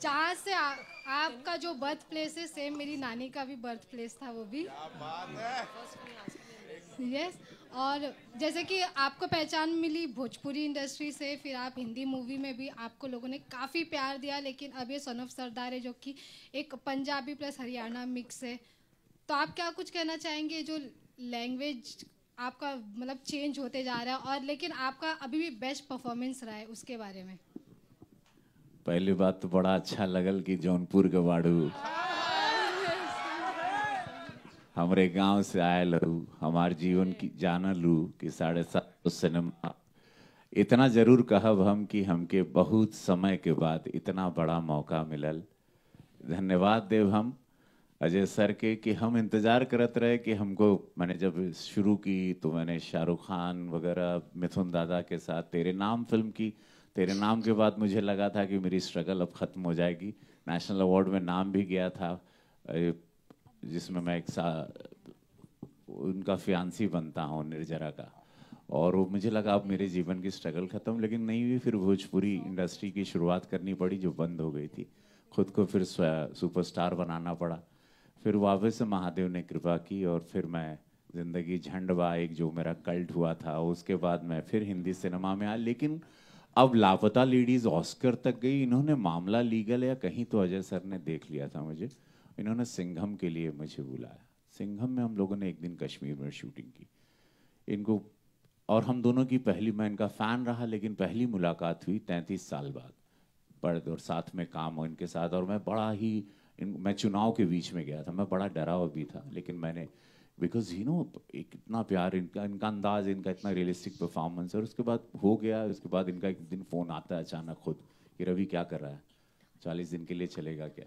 जहाँ से आपका जो बर्थ प्लेस है, सेम मेरी नानी का भी बर्थ प्लेस था, वो भी. क्या बात है. यस. और जैसे कि आपको पहचान मिली भोजपुरी इंडस्ट्री से, फिर आप हिंदी मूवी में भी आपको लोगों ने काफ़ी प्यार दिया, लेकिन अब ये सन ऑफ सरदार है जो कि एक पंजाबी प्लस हरियाणा मिक्स है. तो आप क्या कुछ कहना चाहेंगे, जो लैंग्वेज आपका मतलब चेंज होते जा रहा है, और लेकिन आपका अभी भी बेस्ट परफॉर्मेंस रहा है, उसके बारे में? पहली बात तो बड़ा अच्छा लगल कि जौनपुर के बाड़ू हमारे गांव से आए लू, हमार जीवन की जाना लू कि 7.5 सिनेमा. इतना जरूर कहब हम कि हमके बहुत समय के बाद इतना बड़ा मौका मिलल. धन्यवाद देव हम अजय सर के कि हम इंतज़ार करते रहे कि हमको, मैंने जब शुरू की तो मैंने शाहरुख खान वगैरह, मिथुन दादा के साथ तेरे नाम फिल्म की. तेरे नाम के बाद मुझे लगा था कि मेरी स्ट्रगल अब ख़त्म हो जाएगी. नेशनल अवार्ड में नाम भी गया था, जिसमें मैं उनका फियांसी बनता हूँ निर्जरा का, और वो मुझे लगा अब मेरे जीवन की स्ट्रगल ख़त्म, लेकिन नहीं हुई. फिर भोजपुरी इंडस्ट्री की शुरुआत करनी पड़ी जो बंद हो गई थी. खुद को फिर सुपरस्टार बनाना पड़ा. फिर वापस से महादेव ने कृपा की और फिर मैं ज़िंदगी झंडवा एक जो मेरा कल्ट हुआ था, उसके बाद मैं फिर हिंदी सिनेमा में आया. लेकिन अब लापता लेडीज़ ऑस्कर तक गई. इन्होंने मामला लीगल या कहीं तो अजय सर ने देख लिया था मुझे. इन्होंने सिंघम के लिए मुझे बुलाया. सिंघम में हम लोगों ने एक दिन कश्मीर में शूटिंग की. इनको और हम दोनों की पहली, मैं इनका फ़ैन रहा लेकिन पहली मुलाकात हुई 33 साल बाद. पर और साथ में काम हो इनके साथ, और मैं बड़ा ही मैं चुनाव के बीच में गया था, मैं बड़ा डरा हुआ भी था, लेकिन मैंने बिकॉज यू नो एक इतना प्यार, इनका अंदाज, इनका इतना रियलिस्टिक परफॉर्मेंस, और उसके बाद हो गया। उसके बाद इनका एक दिन फ़ोन आता है अचानक खुद कि रवि क्या कर रहा है, 40 दिन के लिए चलेगा क्या।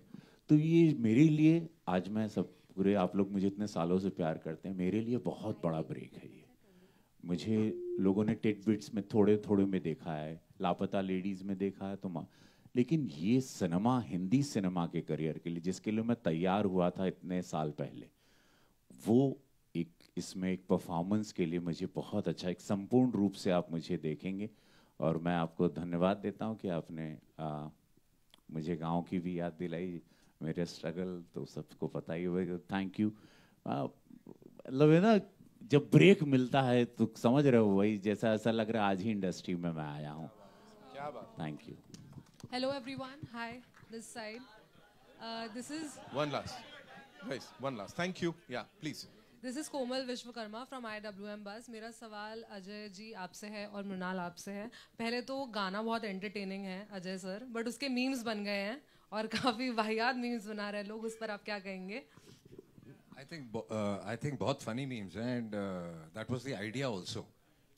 तो ये मेरे लिए आज मैं सब पूरे आप लोग मुझे इतने सालों से प्यार करते हैं, मेरे लिए बहुत बड़ा ब्रेक है ये। मुझे लोगों ने टिडबिट्स में थोड़े थोड़े में देखा है, लापता लेडीज़ में देखा है, तो लेकिन ये सिनेमा, हिंदी सिनेमा के करियर के लिए जिसके लिए मैं तैयार हुआ था इतने साल पहले, वो एक इसमें एक परफॉर्मेंस के लिए मुझे बहुत अच्छा, एक संपूर्ण रूप से आप मुझे देखेंगे। और मैं आपको धन्यवाद देता हूँ कि आपने मुझे गांव की भी याद दिलाई, मेरे स्ट्रगल तो सबको पता ही होगा। Thank you. मतलब है ना, जब ब्रेक मिलता है तो समझ रहे हो, वही जैसा ऐसा लग रहा है आज ही इंडस्ट्री में मैं आया हूँ। क्या बात। Thank you. Hello everyone. Hi, this side. This is One last. Guys, one last. Thank you. Yeah, please. This is Komal Vishwakarma from IWM Buzz. मेरा सवाल अजय जी आपसे है और मृणाल आपसे है। पहले तो गाना बहुत एंटरटेनिंग है अजय सर, बट उसके मीम्स बन गए हैं और काफी वाहियात मीम्स बना रहे हैं लोग, उस पर आप क्या कहेंगे? I think बहुत funny memes हैं, and that was the idea also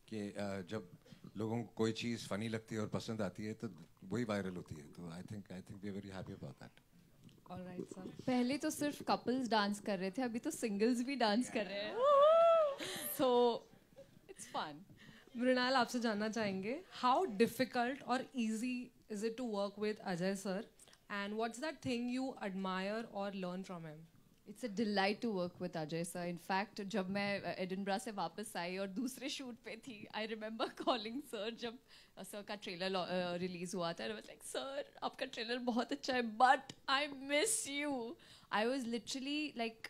कि जब लोगों को कोई चीज़ फनी लगती है और पसंद आती है तो वही वायरल होती है। तो I think we are very happy about that. Alright sir. पहले तो सिर्फ कपल्स डांस कर रहे थे, अभी तो सिंगल्स भी डांस कर रहे हैं। So it's fun. मृणाल आपसे जानना चाहेंगे, हाउ डिफिकल्ट और easy is it to work with Ajay sir, and what's that thing you admire और learn from him? It's a delight to work with Ajay sir. In fact जब मैं एडिनबरा से वापस आई और दूसरे शूट पे थी, आई रिमेंबर कॉलिंग सर जब सर का ट्रेलर रिलीज हुआ था। लाइक सर आपका ट्रेलर बहुत अच्छा है but I miss you. I was literally like,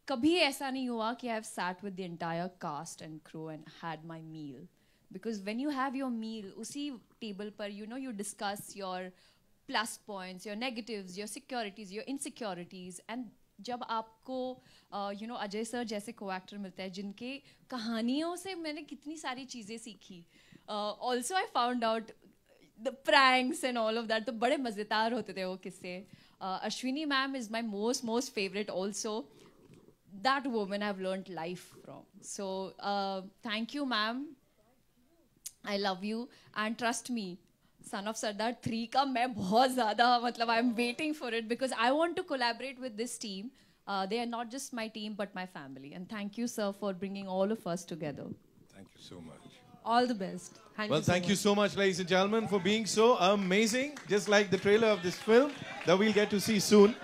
कभी ऐसा नहीं हुआ कि I have sat with the entire cast and crew and had my meal, because when you have your meal उसी टेबल पर you know you discuss your plus points, your negatives, your securities, your insecurities. And जब आपको यू नो अजय सर जैसे को एक्टर मिलते हैं जिनके कहानियों से मैंने कितनी सारी चीज़ें सीखी। Also I found out the pranks and all of that, तो बड़े मज़ेदार होते थे वो किस्से। Ashwini ma'am is my most favourite also. That woman I have learned life from. So thank you ma'am, I love you and trust me, son of Sardaar 3 का मैं बहुत ज़्यादा मतलब I am waiting for it because I want to collaborate with this team. They are not just my team but my family, and thank you sir for bringing all of us together. Thank you so much. All the best. Thank you so much ladies and gentlemen for being so amazing, just like the trailer of this film that we'll get to see soon.